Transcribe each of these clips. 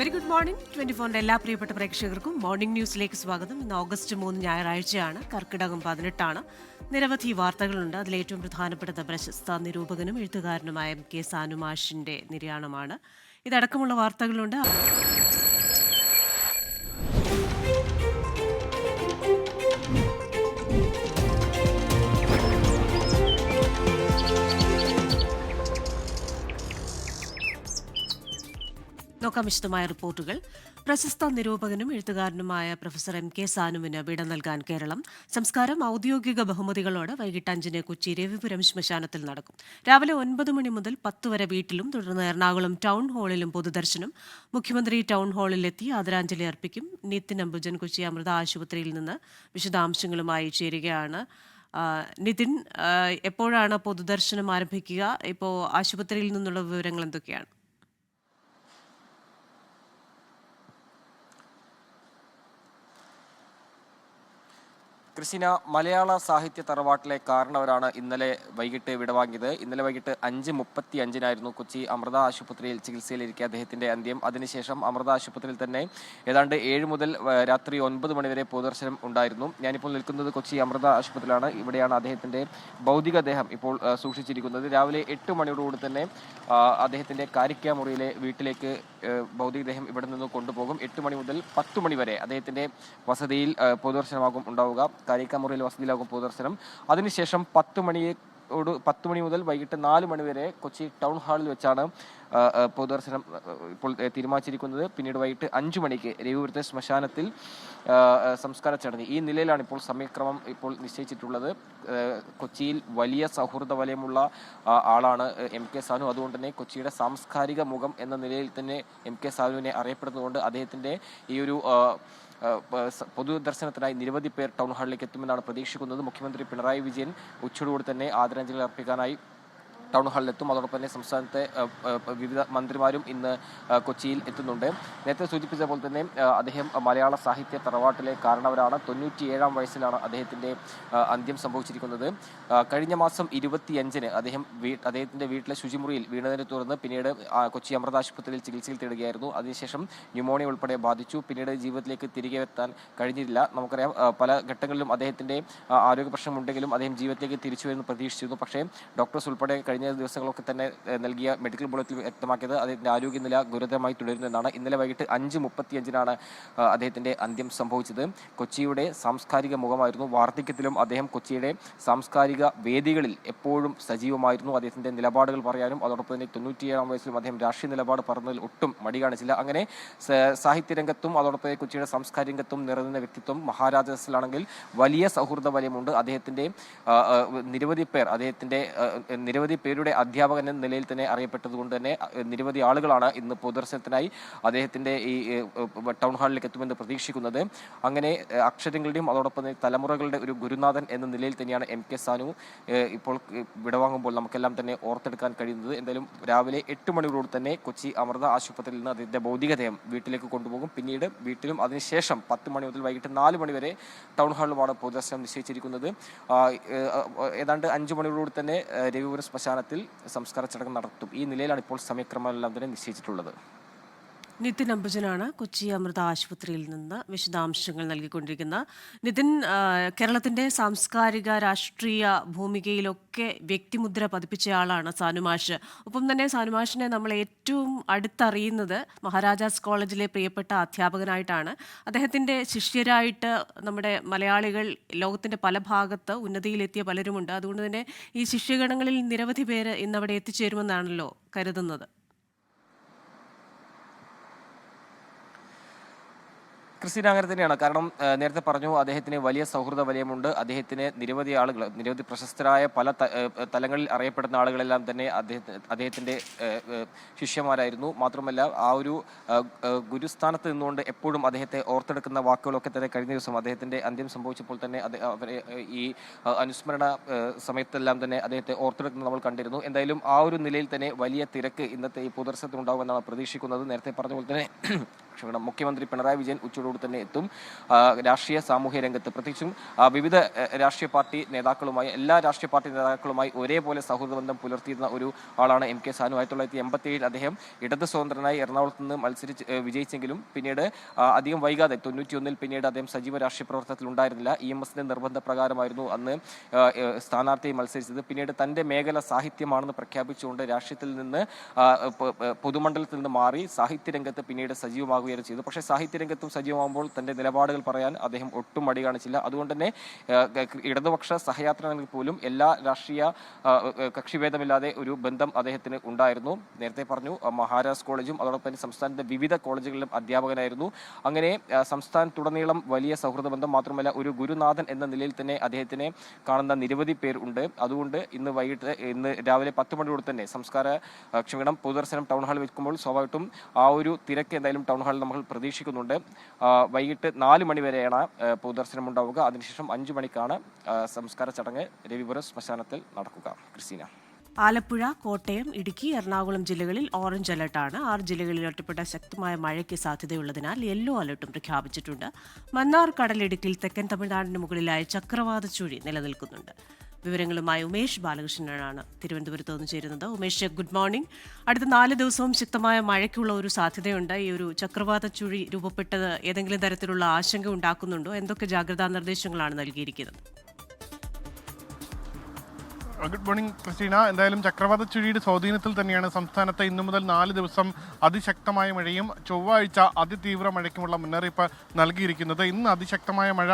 Very good morning 24 എല്ലാ പ്രിയപ്പെട്ട പ്രേക്ഷകർക്കും മോർണിംഗ് ന്യൂസിലേക്ക് സ്വാഗതം. ഇന്ന് ഓഗസ്റ്റ് 3 ഞായറാഴ്ചയാണ്. കർക്കിടകം 18 നിരവധി വാർത്തകളുണ്ട്. അതിലേറ്റവും പ്രധാനപ്പെട്ടത് പ്രശസ്ത നിരൂപകനും എഴുത്തുകാരനുമായ കെ സാനുമാഷിന്റെ നിര്യാണമാണ്. ഇതടക്കമുള്ള വാർത്തകളുണ്ട്. നോക്കാം വിശദമായ റിപ്പോർട്ടുകൾ. പ്രശസ്ത നിരൂപകനും എഴുത്തുകാരനുമായ പ്രൊഫസർ എം കെ സാനുവിന് വിട നൽകാൻ കേരളം. സംസ്കാരം ഔദ്യോഗിക ബഹുമതികളോടെ വൈകിട്ട് 5 കൊച്ചി രവിപുരം ശ്മശാനത്തിൽ നടക്കും. രാവിലെ 9 മണി മുതൽ 10 വരെ വീട്ടിലും തുടർന്ന് എറണാകുളം ടൗൺ ഹാളിലും പൊതുദർശനം. മുഖ്യമന്ത്രി ടൗൺ ഹാളിലെത്തി ആദരാഞ്ജലി അർപ്പിക്കും. നിതിൻ അംബുജൻ കൊച്ചി അമൃത ആശുപത്രിയിൽ നിന്ന് വിശദാംശങ്ങളുമായി ചേരുകയാണ്. നിതിൻ, എപ്പോഴാണ് പൊതുദർശനം ആരംഭിക്കുക? ഇപ്പോൾ ആശുപത്രിയിൽ നിന്നുള്ള വിവരങ്ങൾ എന്തൊക്കെയാണ്? ക്രിസ്റ്റിന, മലയാള സാഹിത്യ തറവാട്ടിലെ കാരണവരാണ് ഇന്നലെ വൈകിട്ട് വിടവാങ്ങിയത്. ഇന്നലെ വൈകിട്ട് 5:35 കൊച്ചി അമൃത ആശുപത്രിയിൽ ചികിത്സയിലിരിക്കെ അദ്ദേഹത്തിന്റെ അന്ത്യം. അതിനുശേഷം അമൃത ആശുപത്രിയിൽ തന്നെ ഏതാണ്ട് 7 മുതൽ രാത്രി 9 മണി വരെ പൊതുദർശനം ഉണ്ടായിരുന്നു. ഞാനിപ്പോൾ നിൽക്കുന്നത് കൊച്ചി അമൃത ആശുപത്രിയിലാണ്. ഇവിടെയാണ് അദ്ദേഹത്തിന്റെ ഭൗതികദേഹം ഇപ്പോൾ സൂക്ഷിച്ചിരിക്കുന്നത്. രാവിലെ 8 മണിയോടുകൂടി തന്നെ അദ്ദേഹത്തിന്റെ കാരിക്കാമുറിയിലെ വീട്ടിലേക്ക് ഭൗതികദേഹം ഇവിടെ നിന്ന് കൊണ്ടുപോകും. 8 മണി മുതൽ 10 മണി വരെ അദ്ദേഹത്തിന്റെ വസതിയിൽ പൊതുദർശനമാകും ഉണ്ടാവുക. കാരിക്കാമുറിയിൽ വസതിയിലാകും പൊതുദർശനം. അതിനുശേഷം 10 മണി മുതൽ വൈകിട്ട് 4 മണി വരെ കൊച്ചി ടൗൺ ഹാളിൽ വെച്ചാണ് പൊതുദർശനം ഇപ്പോൾ തീരുമാനിച്ചിരിക്കുന്നത്. പിന്നീട് വൈകിട്ട് 5 മണിക്ക് രവിപുരത്തെ ശ്മശാനത്തിൽ സംസ്കാര ചടങ്ങ്. ഈ നിലയിലാണ് ഇപ്പോൾ സമയക്രമം ഇപ്പോൾ നിശ്ചയിച്ചിട്ടുള്ളത്. കൊച്ചിയിൽ വലിയ സൗഹൃദ വലയമുള്ള ആളാണ് എം കെ സാനു. അതുകൊണ്ട് തന്നെ കൊച്ചിയുടെ സാംസ്കാരിക മുഖം എന്ന നിലയിൽ തന്നെ എം കെ സാനുവിനെ അറിയപ്പെടുന്നതുകൊണ്ട് അദ്ദേഹത്തിന്റെ ഈ ഒരു പൊതുദർശനത്തിനായി നിരവധി പേർ ടൗൺ ഹാളിലേക്ക് എത്തുമെന്നാണ് പ്രതീക്ഷിക്കുന്നത്. മുഖ്യമന്ത്രി പിണറായി വിജയൻ ഉച്ചയോടുകൂടി തന്നെ ആദരാഞ്ജലി അർപ്പിക്കാനായി ടൗൺ ഹാളിലെത്തും. അതോടൊപ്പം തന്നെ സംസ്ഥാനത്തെ വിവിധ മന്ത്രിമാരും ഇന്ന് കൊച്ചിയിൽ എത്തുന്നുണ്ട്. നേരത്തെ സൂചിപ്പിച്ച പോലെ തന്നെ അദ്ദേഹം മലയാള സാഹിത്യ തറവാട്ടിലെ കാരണവരാണ്. 97-ാം വയസ്സിലാണ് അദ്ദേഹത്തിന്റെ അന്ത്യം സംഭവിച്ചിരിക്കുന്നത്. കഴിഞ്ഞ മാസം 25-ന് അദ്ദേഹത്തിന്റെ വീട്ടിലെ ശുചിമുറിയിൽ വീണതിനെ തുടർന്ന് പിന്നീട് കൊച്ചി അമൃത ആശുപത്രിയിൽ ചികിത്സയിൽ തേടുകയായിരുന്നു. അതിനുശേഷം ന്യൂമോണിയ ഉൾപ്പെടെ ബാധിച്ചു. പിന്നീട് ജീവിതത്തിലേക്ക് തിരികെ എത്താൻ കഴിഞ്ഞിട്ടില്ല. നമുക്കറിയാം, പല ഘട്ടങ്ങളിലും അദ്ദേഹത്തിന്റെ ആരോഗ്യ പ്രശ്നമുണ്ടെങ്കിലും അദ്ദേഹം ജീവിതത്തിലേക്ക് തിരിച്ചു വരുമെന്ന് പ്രതീക്ഷിച്ചിരുന്നു. പക്ഷേ ഡോക്ടേഴ്സ് ഉൾപ്പെടെ കഴിഞ്ഞ ദിവസങ്ങളൊക്കെ തന്നെ നൽകിയ മെഡിക്കൽ ബുള്ളറ്റിൽ വ്യക്തമാക്കിയത് അദ്ദേഹത്തിന്റെ ആരോഗ്യനില ഗുരുതരമായി തുടരുന്നതാണ്. ഇന്നലെ വൈകിട്ട് 5:35-നാണ് അദ്ദേഹത്തിന്റെ അന്ത്യം സംഭവിച്ചത്. കൊച്ചിയുടെ സാംസ്കാരിക മുഖമായിരുന്നു. വാർദ്ധക്യത്തിലും അദ്ദേഹം കൊച്ചിയുടെ സാംസ്കാരിക വേദികളിൽ എപ്പോഴും സജീവമായിരുന്നു. അദ്ദേഹത്തിന്റെ നിലപാടുകൾ പറയാനും അതോടൊപ്പം തന്നെ 97-ാം വയസ്സിലും അദ്ദേഹം രാഷ്ട്രീയ നിലപാട് പറഞ്ഞതിൽ ഒട്ടും മടി കാണിച്ചില്ല. അങ്ങനെ സാഹിത്യരംഗത്തും അതോടൊപ്പം കൊച്ചിയുടെ സാംസ്കാരിക രംഗത്തും നിറഞ്ഞ വ്യക്തിത്വം. മഹാരാജാസിലാണെങ്കിൽ വലിയ സൗഹൃദ വലയമുണ്ട്. അദ്ദേഹത്തിന്റെ നിരവധി പേരുടെ അധ്യാപകൻ എന്ന നിലയിൽ തന്നെ അറിയപ്പെട്ടതുകൊണ്ട് തന്നെ നിരവധി ആളുകളാണ് ഇന്ന് പൊതുദർശനത്തിനായി അദ്ദേഹത്തിന്റെ ഈ ടൗൺ ഹാളിലേക്ക് എത്തുമെന്ന് പ്രതീക്ഷിക്കുന്നത്. അങ്ങനെ അക്ഷരങ്ങളുടെയും അതോടൊപ്പം തന്നെ തലമുറകളുടെ ഒരു ഗുരുനാഥൻ എന്ന നിലയിൽ തന്നെയാണ് എം കെ സാനു ഇപ്പോൾ വിടവാങ്ങുമ്പോൾ നമുക്കെല്ലാം തന്നെ ഓർത്തെടുക്കാൻ കഴിയുന്നത്. എന്തായാലും രാവിലെ 8 മണിയോടുകൂടി തന്നെ കൊച്ചി അമൃത ആശുപത്രിയിൽ നിന്ന് അദ്ദേഹത്തിന്റെ ഭൗതികദേഹം വീട്ടിലേക്ക് കൊണ്ടുപോകും. പിന്നീട് വീട്ടിലും അതിനുശേഷം 10 മണി മുതൽ വൈകിട്ട് 4 മണി വരെ ടൗൺ ഹാളിലുമാണ് പൊതുദർശനം നിശ്ചയിച്ചിരിക്കുന്നത്. ഏതാണ്ട് 5 മണിയോടുകൂടി തന്നെ രവിപുരം ശ്മശാനത്തിൽ സംസ്കാര ചടങ്ങ് നടത്തും. ഈ നിലയിലാണ് ഇപ്പോൾ സമയക്രമമെല്ലാം തന്നെ നിശ്ചയിച്ചിട്ടുള്ളത്. നിതിൻ അംബുജനാണ് കൊച്ചി അമൃത ആശുപത്രിയിൽ നിന്ന് വിശദാംശങ്ങൾ നൽകിക്കൊണ്ടിരിക്കുന്ന. നിതിൻ, കേരളത്തിന്റെ സാംസ്കാരിക രാഷ്ട്രീയ ഭൂമികയിലൊക്കെ വ്യക്തിമുദ്ര പതിപ്പിച്ചയാളാണ് സാനുമാഷ്. ഒപ്പം തന്നെ സാനുമാഷിനെ നമ്മൾ ഏറ്റവും അടുത്തറിയുന്നത് മഹാരാജാസ് കോളേജിലെ പ്രിയപ്പെട്ട അധ്യാപകനായിട്ടാണ്. അദ്ദേഹത്തിന്റെ ശിഷ്യരായിട്ട് നമ്മുടെ മലയാളികൾ ലോകത്തിന്റെ പല ഭാഗത്ത് ഉന്നതിയിലെത്തിയ പലരുമുണ്ട്. അതുകൊണ്ട് തന്നെ ഈ ശിഷ്യഗണങ്ങളിൽ നിരവധി പേര് ഇന്നവിടെ എത്തിച്ചേരുമെന്നാണല്ലോ കരുതുന്നത്. ക്രിസ്ത്യൻ അങ്ങനെ തന്നെയാണ്. കാരണം നേരത്തെ പറഞ്ഞു, അദ്ദേഹത്തിന് വലിയ സൗഹൃദ വലയമുണ്ട്. അദ്ദേഹത്തിന് നിരവധി പ്രശസ്തരായ പല തലങ്ങളിൽ അറിയപ്പെടുന്ന ആളുകളെല്ലാം തന്നെ അദ്ദേഹത്തിന്റെ ശിഷ്യന്മാരായിരുന്നു. മാത്രമല്ല, ആ ഒരു ഗുരുസ്ഥാനത്ത് നിന്നുകൊണ്ട് എപ്പോഴും അദ്ദേഹത്തെ ഓർത്തെടുക്കുന്ന വാക്കുകളൊക്കെ തന്നെ കഴിഞ്ഞ ദിവസം അദ്ദേഹത്തിന്റെ അന്ത്യം സംഭവിച്ചപ്പോൾ തന്നെ അവരെ ഈ അനുസ്മരണ സമയത്തെല്ലാം തന്നെ അദ്ദേഹത്തെ ഓർത്തെടുക്കുന്നത് നമ്മൾ കണ്ടിരുന്നു. എന്തായാലും ആ ഒരു നിലയിൽ തന്നെ വലിയ തിരക്ക് ഇന്നത്തെ ഈ പൊതുദർശനത്തിൽ ഉണ്ടാകുമെന്നാണ് പ്രതീക്ഷിക്കുന്നത്. നേരത്തെ പറഞ്ഞ പോലെ തന്നെ മുഖ്യമന്ത്രി പിണറായി വിജയൻ ഉച്ചയോടുകൂടി തന്നെ എത്തും. രാഷ്ട്രീയ സാമൂഹ്യ രംഗത്ത് പ്രത്യേകിച്ചും വിവിധ രാഷ്ട്രീയ പാർട്ടി നേതാക്കളുമായി എല്ലാ രാഷ്ട്രീയ പാർട്ടി നേതാക്കളുമായി ഒരേപോലെ സൗഹൃദ ബന്ധം പുലർത്തിയിരുന്ന ഒരു ആളാണ് എം കെ സാനു. 1987 അദ്ദേഹം ഇടത് സ്വതന്ത്രനായി എറണാകുളത്ത് നിന്ന് വിജയിച്ചെങ്കിലും പിന്നീട് അധികം വൈകാതെ 91 പിന്നീട് അദ്ദേഹം സജീവ രാഷ്ട്രീയ പ്രവർത്തനത്തിൽ ഉണ്ടായിരുന്നില്ല. EMSന്റെ നിർബന്ധപ്രകാരമായിരുന്നു അന്ന് സ്ഥാനാർത്ഥിയെ മത്സരിച്ചത്. പിന്നീട് തന്റെ മേഖല സാഹിത്യമാണെന്ന് പ്രഖ്യാപിച്ചുകൊണ്ട് രാഷ്ട്രീയത്തിൽ നിന്ന് പൊതുമണ്ഡലത്തിൽ നിന്ന് മാറി സാഹിത്യരംഗത്ത് പിന്നീട് സജീവമാകുകയാണ് ചെയ്തു. പക്ഷേ സാഹിത്യരംഗത്തും സജീവമാകുമ്പോൾ തന്റെ നിലപാടുകൾ പറയാൻ അദ്ദേഹം ഒട്ടും മടി കാണിച്ചില്ല. അതുകൊണ്ട് തന്നെ ഇടതുപക്ഷ സഹയാത്രികൾക്ക് പോലും എല്ലാ രാഷ്ട്രീയ കക്ഷിഭേദമില്ലാതെ ഒരു ബന്ധം അദ്ദേഹത്തിന് ഉണ്ടായിരുന്നു. നേരത്തെ പറഞ്ഞു മഹാരാജാസ് കോളേജും അതോടൊപ്പം തന്നെ സംസ്ഥാനത്തെ വിവിധ കോളേജുകളിലും അധ്യാപകനായിരുന്നു. അങ്ങനെ സംസ്ഥാനത്തുടനീളം വലിയ സൗഹൃദ ബന്ധം മാത്രമല്ല ഒരു ഗുരുനാഥൻ എന്ന നിലയിൽ തന്നെ അദ്ദേഹത്തിനെ കാണുന്ന നിരവധി പേർ ഉണ്ട്. അതുകൊണ്ട് ഇന്ന് രാവിലെ 10 മണിയോട് തന്നെ പൊതുദർശനം ടൗൺ ഹാളിൽ വെക്കുമ്പോൾ സ്വാഭാവികമായിട്ടും ആ ഒരു തിരക്ക് എന്തായാലും ടൗൺ ഹാളിൽ നമ്മൾ പ്രതീക്ഷിക്കുന്നുണ്ട്. വൈകിട്ട് 4 മണി വരെയാണ് പൊതുദർശനം ഉണ്ടാവുക. അതിനുശേഷം 5 മണിക്കാണ് സംസ്കാര ചടങ്ങ് രവിപുരം ശ്മശാനത്തിൽ നടക്കുക. ക്രിസ്റ്റീന. ആലപ്പുഴ, കോട്ടയം, ഇടുക്കി, എറണാകുളം ജില്ലകളിൽ ഓറഞ്ച് അലർട്ടാണ്. 6 ജില്ലകളിൽ ഒറ്റപ്പെട്ട ശക്തമായ മഴയ്ക്ക് സാധ്യതയുള്ളതിനാൽ യെല്ലോ അലർട്ടും പ്രഖ്യാപിച്ചിട്ടുണ്ട്. മന്നാർ കടലിടുക്കിൽ തെക്കൻ തമിഴ്നാടിന് മുകളിലായ ചക്രവാത ചുഴി നിലനിൽക്കുന്നുണ്ട്. വിവരങ്ങളുമായി ഉമേഷ് ബാലകൃഷ്ണനാണ് തിരുവനന്തപുരത്ത് നിന്ന് ചേരുന്നത്. Umesh, good morning. അടുത്ത 4 ദിവസവും ശക്തമായ മഴയ്ക്കുള്ള ഒരു സാധ്യതയുണ്ട്. ഈ ഒരു ചക്രവാത ചുഴി രൂപപ്പെട്ടത് ഏതെങ്കിലും തരത്തിലുള്ള ആശങ്ക ഉണ്ടാക്കുന്നുണ്ടോ? എന്തൊക്കെ ജാഗ്രതാ നിർദ്ദേശങ്ങളാണ് നൽകിയിരിക്കുന്നത്? Good morning Christina. എന്തായാലും ചക്രവാത ചുഴിയുടെ സ്വാധീനത്തിൽ തന്നെയാണ് സംസ്ഥാനത്ത് ഇന്നു മുതൽ 4 ദിവസം അതിശക്തമായ മഴയും ചൊവ്വാഴ്ച അതിതീവ്ര മഴയ്ക്കുമുള്ള മുന്നറിയിപ്പ് നൽകിയിരിക്കുന്നത്. ഇന്ന് അതിശക്തമായ മഴ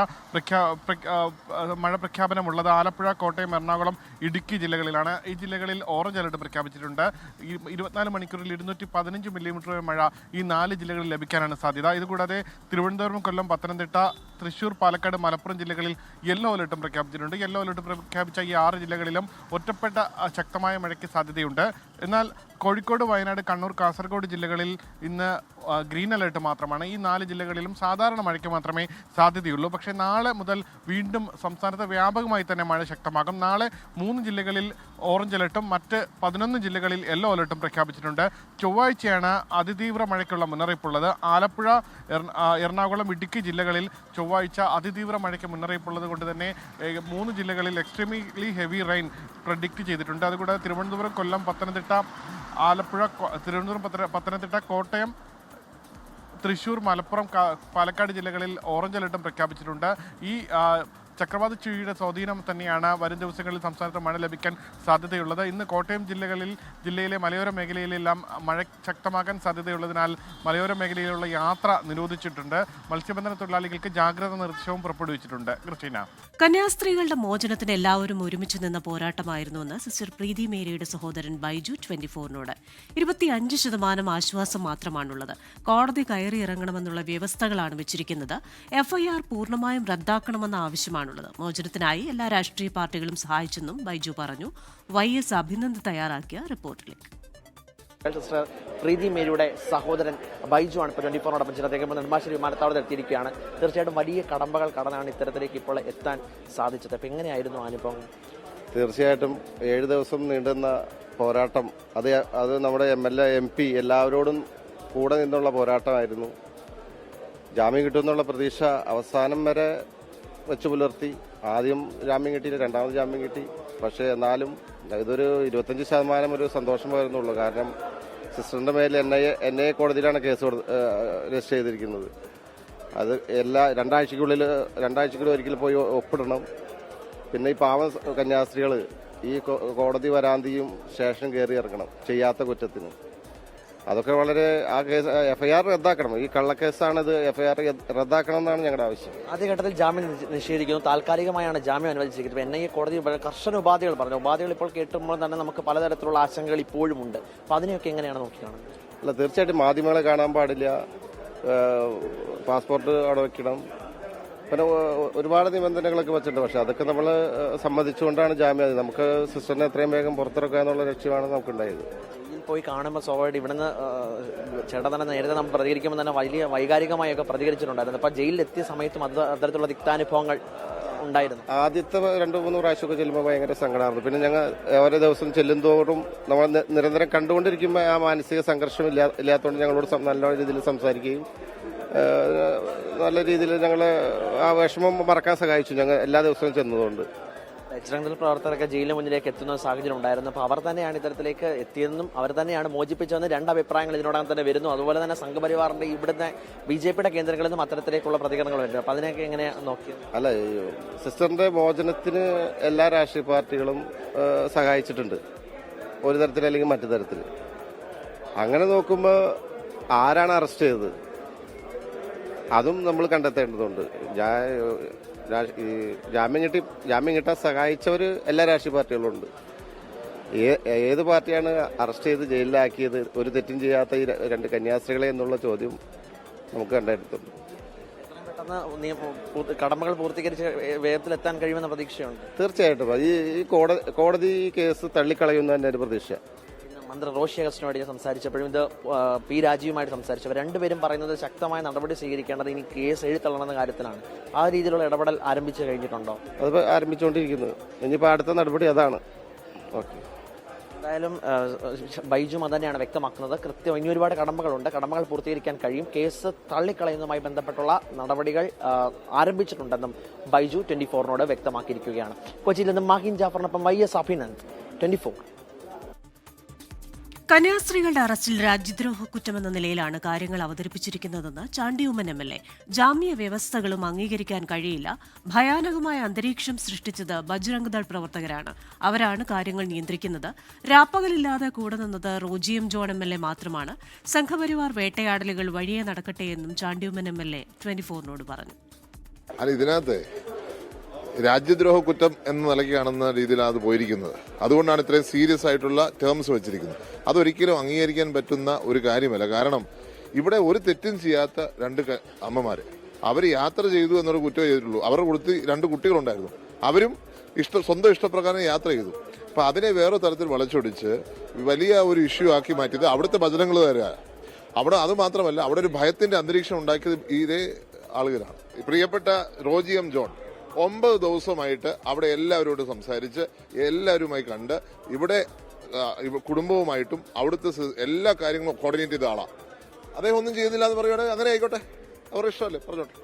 പ്രഖ്യാപനമുള്ളത് ആലപ്പുഴ, കോട്ടയം, എറണാകുളം, ഇടുക്കി ജില്ലകളിലാണ്. ഈ ജില്ലകളിൽ ഓറഞ്ച് അലർട്ട് പ്രഖ്യാപിച്ചിട്ടുണ്ട്. 24 മണിക്കൂറിൽ 215 മില്ലിമീറ്റർ മഴ ഈ 4 ജില്ലകളിൽ ലഭിക്കാനാണ് സാധ്യത. ഇതുകൂടാതെ തിരുവനന്തപുരം, കൊല്ലം, പത്തനംതിട്ട, തൃശ്ശൂർ, പാലക്കാട്, മലപ്പുറം ജില്ലകളിൽ യെല്ലോ അലർട്ടും പ്രഖ്യാപിച്ചിട്ടുണ്ട്. യെല്ലോ അലർട്ട് പ്രഖ്യാപിച്ച ഈ 6 ജില്ലകളിലും ഒറ്റപ്പെട്ട ശക്തമായ മഴയ്ക്ക് സാധ്യതയുണ്ട്. എന്നാൽ കോഴിക്കോട്, വയനാട്, കണ്ണൂർ, കാസർഗോഡ് ജില്ലകളിൽ ഇന്ന് ഗ്രീൻ അലർട്ട് മാത്രമാണ്. ഈ 4 ജില്ലകളിലും സാധാരണ മഴയ്ക്ക് മാത്രമേ സാധ്യതയുള്ളൂ. പക്ഷേ നാളെ മുതൽ വീണ്ടും സംസ്ഥാനത്ത് വ്യാപകമായി തന്നെ മഴ ശക്തമാകും. നാളെ 3 ജില്ലകളിൽ ഓറഞ്ച് അലർട്ടും മറ്റ് 11 ജില്ലകളിൽ യെല്ലോ അലർട്ടും പ്രഖ്യാപിച്ചിട്ടുണ്ട്. ചൊവ്വാഴ്ചയാണ് അതിതീവ്ര മഴയ്ക്കുള്ള മുന്നറിയിപ്പുള്ളത്. ആലപ്പുഴ, എറണാകുളം, ഇടുക്കി ജില്ലകളിൽ ചൊവ്വാഴ്ച അതിതീവ്ര മഴയ്ക്ക് മുന്നറിയിപ്പുള്ളത് കൊണ്ട് തന്നെ 3 ജില്ലകളിൽ എക്സ്ട്രീംലി ഹെവി റെയിൻ പ്രഡിക്റ്റ് ചെയ്തിട്ടുണ്ട്. അതുകൂടാതെ തിരുവനന്തപുരം, കൊല്ലം, പത്തനംതിട്ട, ആലപ്പുഴ, പത്തനംതിട്ട, കോട്ടയം, തൃശ്ശൂർ, മലപ്പുറം, പാലക്കാട് ജില്ലകളിൽ ഓറഞ്ച് അലർട്ടും പ്രഖ്യാപിച്ചിട്ടുണ്ട്. ഈ ചക്രവാത ചുഴിയുടെ സ്വാധീനം തന്നെയാണ് വരും ദിവസങ്ങളിൽ സംസ്ഥാനത്ത് മഴ ലഭിക്കാൻ സാധ്യതയുള്ളത്. ഇന്ന് കോട്ടയം ജില്ലയിലെ മലയോര മേഖലയിലെല്ലാം മഴ ശക്തമാകാൻ സാധ്യതയുള്ളതിനാൽ മലയോര മേഖലയിലുള്ള യാത്ര നിരോധിച്ചിട്ടുണ്ട്. മത്സ്യബന്ധന തൊഴിലാളികൾക്ക് ജാഗ്രതാ നിർദ്ദേശവും പുറപ്പെടുവിച്ചിട്ടുണ്ട്. ക്രിസ്റ്റീന. കന്യാസ്ത്രീകളുടെ മോചനത്തിന് എല്ലാവരും ഒരുമിച്ച് നിന്ന പോരാട്ടമായിരുന്നുവെന്ന് സിസ്റ്റർ പ്രീതി മേരിയുടെ സഹോദരൻ ബൈജു 24നോട്. 25% ആശ്വാസം മാത്രമാണുള്ളത്. കോടതി കയറി ഇറങ്ങണമെന്നുള്ള വ്യവസ്ഥകളാണ് വെച്ചിരിക്കുന്നത്. FIR പൂർണ്ണമായും റദ്ദാക്കണമെന്ന ആവശ്യമാണുള്ളത്. മോചനത്തിനായി എല്ലാ രാഷ്ട്രീയ പാർട്ടികളും സഹായിച്ചെന്നും ബൈജു പറഞ്ഞു. YS അഭിനന്ദ് തയ്യാറാക്കിയ റിപ്പോർട്ടിലേക്ക്. സിസ്റ്റർ പ്രീതി മേരിയുടെ സഹോദരൻ ബൈജു ആണ് ഇപ്പോൾ 24നോടൊപ്പം ചില അദ്ദേഹം നെടുമ്പാശ്ശേരി വിമാനത്താവളത്തിൽ എത്തിയിരിക്കുകയാണ്. തീർച്ചയായിട്ടും വലിയ കടമ്പകൾ കടന്നാണ് ഇത്തരത്തിലേക്ക് ഇപ്പോൾ എത്താൻ സാധിച്ചത്. അപ്പം എങ്ങനെയായിരുന്നു അനുഭവം? തീർച്ചയായിട്ടും 7 ദിവസം നീണ്ടുന്ന പോരാട്ടം അത് നമ്മുടെ MLA MP എല്ലാവരോടും കൂടെ നിന്നുള്ള പോരാട്ടമായിരുന്നു. ജാമ്യം കിട്ടുമെന്നുള്ള പ്രതീക്ഷ അവസാനം വരെ വെച്ചു പുലർത്തി. ആദ്യം ജാമ്യം കിട്ടിയില്ല, രണ്ടാമത് ജാമ്യം കിട്ടി. പക്ഷേ എന്നാലും ഇതൊരു 25% ഒരു സന്തോഷം വരുന്നുള്ളൂ. കാരണം സിസ്റ്ററിന്റെ മേൽ NIA കോടതിയിലാണ് കേസ് രജിസ്റ്റർ ചെയ്തിരിക്കുന്നത്. അത് രണ്ടാഴ്ചക്കുള്ളിൽ ഒരിക്കൽ പോയി ഒപ്പിടണം. പിന്നെ ഈ പാവം കന്യാസ്ത്രീകൾ ഈ കോടതി വരാന്തിയും സ്റ്റേഷൻ കയറി ഇറങ്ങണം ചെയ്യാത്ത കുറ്റത്തിന്. അതൊക്കെ വളരെ ആ കേസ് FIR റദ്ദാക്കണം. ഈ കള്ളക്കേസാണിത്. FIR റദ്ദാക്കണം എന്നാണ് ഞങ്ങളുടെ ആവശ്യം. ആദ്യഘട്ടത്തിൽ ജാമ്യം നിഷേധിക്കുന്നു. താൽക്കാലികമായാണ് ജാമ്യം അനുവദിച്ചിരിക്കുന്നത്. NIA കോടതി കർശന ഉപാധികൾ പറഞ്ഞു. ഉപാധികൾ ഇപ്പോൾ കേട്ടുമ്പോൾ തന്നെ നമുക്ക് പലതരത്തിലുള്ള ആശങ്കകൾ ഇപ്പോഴും ഉണ്ട്. അപ്പം അതിനെയൊക്കെ എങ്ങനെയാണ് നോക്കിക്കാണുന്നത്? അല്ല, തീർച്ചയായിട്ടും മാധ്യമങ്ങളെ കാണാൻ പാടില്ല, പാസ്പോർട്ട് അവിടെ വയ്ക്കണം, പിന്നെ ഒരുപാട് നിബന്ധനകളൊക്കെ വെച്ചിട്ടുണ്ട്. പക്ഷെ അതൊക്കെ നമ്മൾ സമ്മതിച്ചുകൊണ്ടാണ് ജാമ്യം. നമുക്ക് സിസ്റ്ററിനെ എത്രയും വേഗം പുറത്തിറക്കുക എന്നുള്ള ലക്ഷ്യമാണ് നമുക്കുണ്ടായത്. പോയി കാണുമ്പോൾ സ്വാഭാവികമായിട്ട് ഇവിടുന്ന് ചേട്ടൻ തന്നെ നേരത്തെ നമ്മൾ പ്രതികരിക്കുമ്പോൾ തന്നെ വലിയ വൈകാരികമായൊക്കെ പ്രതികരിച്ചിട്ടുണ്ടായിരുന്നു. അപ്പോൾ ജയിലിൽ എത്തിയ സമയത്തും അത്തരത്തിലുള്ള തിക്താനുഭവങ്ങൾ ഉണ്ടായിരുന്നു? ആദ്യത്തെ 2-3 പ്രാവശ്യമൊക്കെ ചെല്ലുമ്പോൾ ഭയങ്കര സങ്കടമായിരുന്നു. പിന്നെ ഞങ്ങൾ ഓരോ ദിവസം ചെല്ലുന്തോറും നമ്മൾ നിരന്തരം കണ്ടുകൊണ്ടിരിക്കുമ്പോൾ ആ മാനസിക സംഘർഷം ഇല്ലാത്തതുകൊണ്ട് ഞങ്ങളോട് നല്ല രീതിയിൽ സംസാരിക്കുകയും നല്ല രീതിയിൽ ഞങ്ങൾ ആ വിഷമം മറക്കാൻ സഹായിച്ചു ഞങ്ങൾ എല്ലാ ദിവസവും ചെന്നതുകൊണ്ട്. ബജ്രംഗ് ദൾ പ്രവർത്തകരൊക്കെ ജയിലിന് മുന്നിലേക്ക് എത്തുന്ന സാഹചര്യം ഉണ്ടായിരുന്നു. അപ്പോൾ അവർ തന്നെയാണ് ഇത്തരത്തിലേക്ക് എത്തിയതെന്നും അവർ തന്നെയാണ് മോചിപ്പിച്ചതെന്ന് 2 അഭിപ്രായങ്ങൾ ഇതിനോടകം തന്നെ വരുന്നു. അതുപോലെ തന്നെ സംഘപരിവാറിന്റെ ഇവിടുത്തെ BJPയുടെ കേന്ദ്രങ്ങളിൽ നിന്നും അത്തരത്തിലേക്കുള്ള പ്രതികരണങ്ങൾ വരുന്നു. അപ്പോൾ അതിനൊക്കെ എങ്ങനെ നോക്കിയത്? അല്ല, സിസ്റ്ററിന്റെ മോചനത്തിന് എല്ലാ രാഷ്ട്രീയ പാർട്ടികളും സഹായിച്ചിട്ടുണ്ട്, ഒരു തരത്തിൽ അല്ലെങ്കിൽ മറ്റു തരത്തിൽ. അങ്ങനെ നോക്കുമ്പോൾ ആരാണ് അറസ്റ്റ് ചെയ്തത് അതും നമ്മൾ കണ്ടെത്തേണ്ടതുണ്ട്. ജാമ്യം കിട്ടാൻ സഹായിച്ചവർ എല്ലാ രാഷ്ട്രീയ പാർട്ടികളും ഉണ്ട്. ഏത് പാർട്ടിയാണ് അറസ്റ്റ് ചെയ്ത് ജയിലിലാക്കിയത് ഒരു തെറ്റും ചെയ്യാത്ത ഈ 2 കന്യാസ്ത്രീകളെ എന്നുള്ള ചോദ്യം നമുക്ക് കണ്ടെത്തുന്നുണ്ട്. പെട്ടെന്ന് കടമകൾ പൂർത്തീകരിച്ച് വേഗത്തിലെത്താൻ കഴിയുമെന്ന പ്രതീക്ഷയുണ്ട്. തീർച്ചയായിട്ടും ഈ കോടതി കേസ് തള്ളിക്കളയുന്ന തന്നെ ഒരു പ്രതീക്ഷ. മന്ത്രി റോഷി അഗസ്റ്റിനോട് സംസാരിച്ചപ്പോഴും ഇത് പി രാജീവുമായിട്ട് സംസാരിച്ചവർ രണ്ടുപേരും പറയുന്നത് ശക്തമായ നടപടി സ്വീകരിക്കേണ്ടത് ഇനി കേസ് എഴുത്തള്ളണമെന്ന കാര്യത്തിലാണ്. ആ രീതിയിലുള്ള ഇടപെടൽ ആരംഭിച്ചു കഴിഞ്ഞിട്ടുണ്ടോ? അത് ആരംഭിച്ചുകൊണ്ടിരിക്കുന്നത്. ഇനിയിപ്പോൾ അടുത്ത നടപടി അതാണ്. ഓക്കെ, എന്തായാലും ബൈജു അത് തന്നെയാണ് വ്യക്തമാക്കുന്നത്. കൃത്യം ഇനി ഒരുപാട് കടമകളുണ്ട്, കടമകൾ പൂർത്തീകരിക്കാൻ കഴിയും. കേസ് തള്ളിക്കളയുന്നതുമായി ബന്ധപ്പെട്ടുള്ള നടപടികൾ ആരംഭിച്ചിട്ടുണ്ടെന്നും ബൈജു 24നോട് വ്യക്തമാക്കിയിരിക്കുകയാണ്. കൊച്ചിയിൽ നിന്ന് മാഹിൻ ജാഫറിനൊപ്പം YS അഭിനന്ദ്, 24. കന്യാസ്ത്രീകളുടെ അറസ്റ്റിൽ രാജ്യദ്രോഹ കുറ്റമെന്ന നിലയിലാണ് കാര്യങ്ങൾ അവതരിപ്പിച്ചിരിക്കുന്നതെന്ന് ചാണ്ടിയുമ്മൻ MLA. ജാമ്യ വ്യവസ്ഥകളും അംഗീകരിക്കാൻ കഴിയില്ല. ഭയാനകമായ അന്തരീക്ഷം സൃഷ്ടിച്ചത് ബജ്രംഗ് ദൾ പ്രവർത്തകരാണ്. അവരാണ് കാര്യങ്ങൾ നിയന്ത്രിക്കുന്നത്. രാപ്പകലില്ലാതെ കൂടെ നിന്നത് റോജിയം ജോൺ MLA മാത്രമാണ്. സംഘപരിവാർ വേട്ടയാടലുകൾ വഴിയെ നടക്കട്ടെയെന്നും ചാണ്ടിയുമ്മൻ MLA 24നോട് പറഞ്ഞു. അല്ല, ഇതിനകത്ത് രാജ്യദ്രോഹ കുറ്റം എന്ന നിലയ്ക്ക് കാണുന്ന രീതിയിലാണ് അത് പോയിരിക്കുന്നത്. അതുകൊണ്ടാണ് ഇത്രയും സീരിയസ് ആയിട്ടുള്ള ടേംസ് വെച്ചിരിക്കുന്നത്. അതൊരിക്കലും അംഗീകരിക്കാൻ പറ്റുന്ന ഒരു കാര്യമല്ല. കാരണം ഇവിടെ ഒരു തെറ്റും ചെയ്യാത്ത 2 അമ്മമാര് അവർ യാത്ര ചെയ്തു എന്നൊരു കുറ്റം ചെയ്തിട്ടുള്ളൂ. അവരുടെ കൊടുത്ത് 2 കുട്ടികളുണ്ടായിരുന്നു. അവരും സ്വന്തം ഇഷ്ടപ്രകാരം യാത്ര ചെയ്തു. അപ്പൊ അതിനെ വേറെ തരത്തിൽ വളച്ചൊടിച്ച് വലിയ ഒരു ഇഷ്യൂ ആക്കി മാറ്റിയത് അവിടുത്തെ ഭജനങ്ങൾ വരെ. അവിടെ അത് മാത്രമല്ല, അവിടെ ഒരു ഭയത്തിന്റെ അന്തരീക്ഷം ഉണ്ടാക്കിയത് ഇതേ ആളുകളാണ്. പ്രിയപ്പെട്ട റോജിയം ജോൺ 9 ദിവസമായിട്ട് അവിടെ എല്ലാവരോടും സംസാരിച്ച് എല്ലാവരുമായി കണ്ട് ഇവിടെ കുടുംബവുമായിട്ടും അവിടുത്തെ എല്ലാ കാര്യങ്ങളും കോർഡിനേറ്റ് ചെയ്ത ആളാണ്. അദ്ദേഹം ഒന്നും ചെയ്യുന്നില്ല എന്ന് പറയുകയാണെങ്കിൽ അങ്ങനെ ആയിക്കോട്ടെ, അവരുടെ ഇഷ്ടമല്ലേ, പറഞ്ഞോട്ടെ.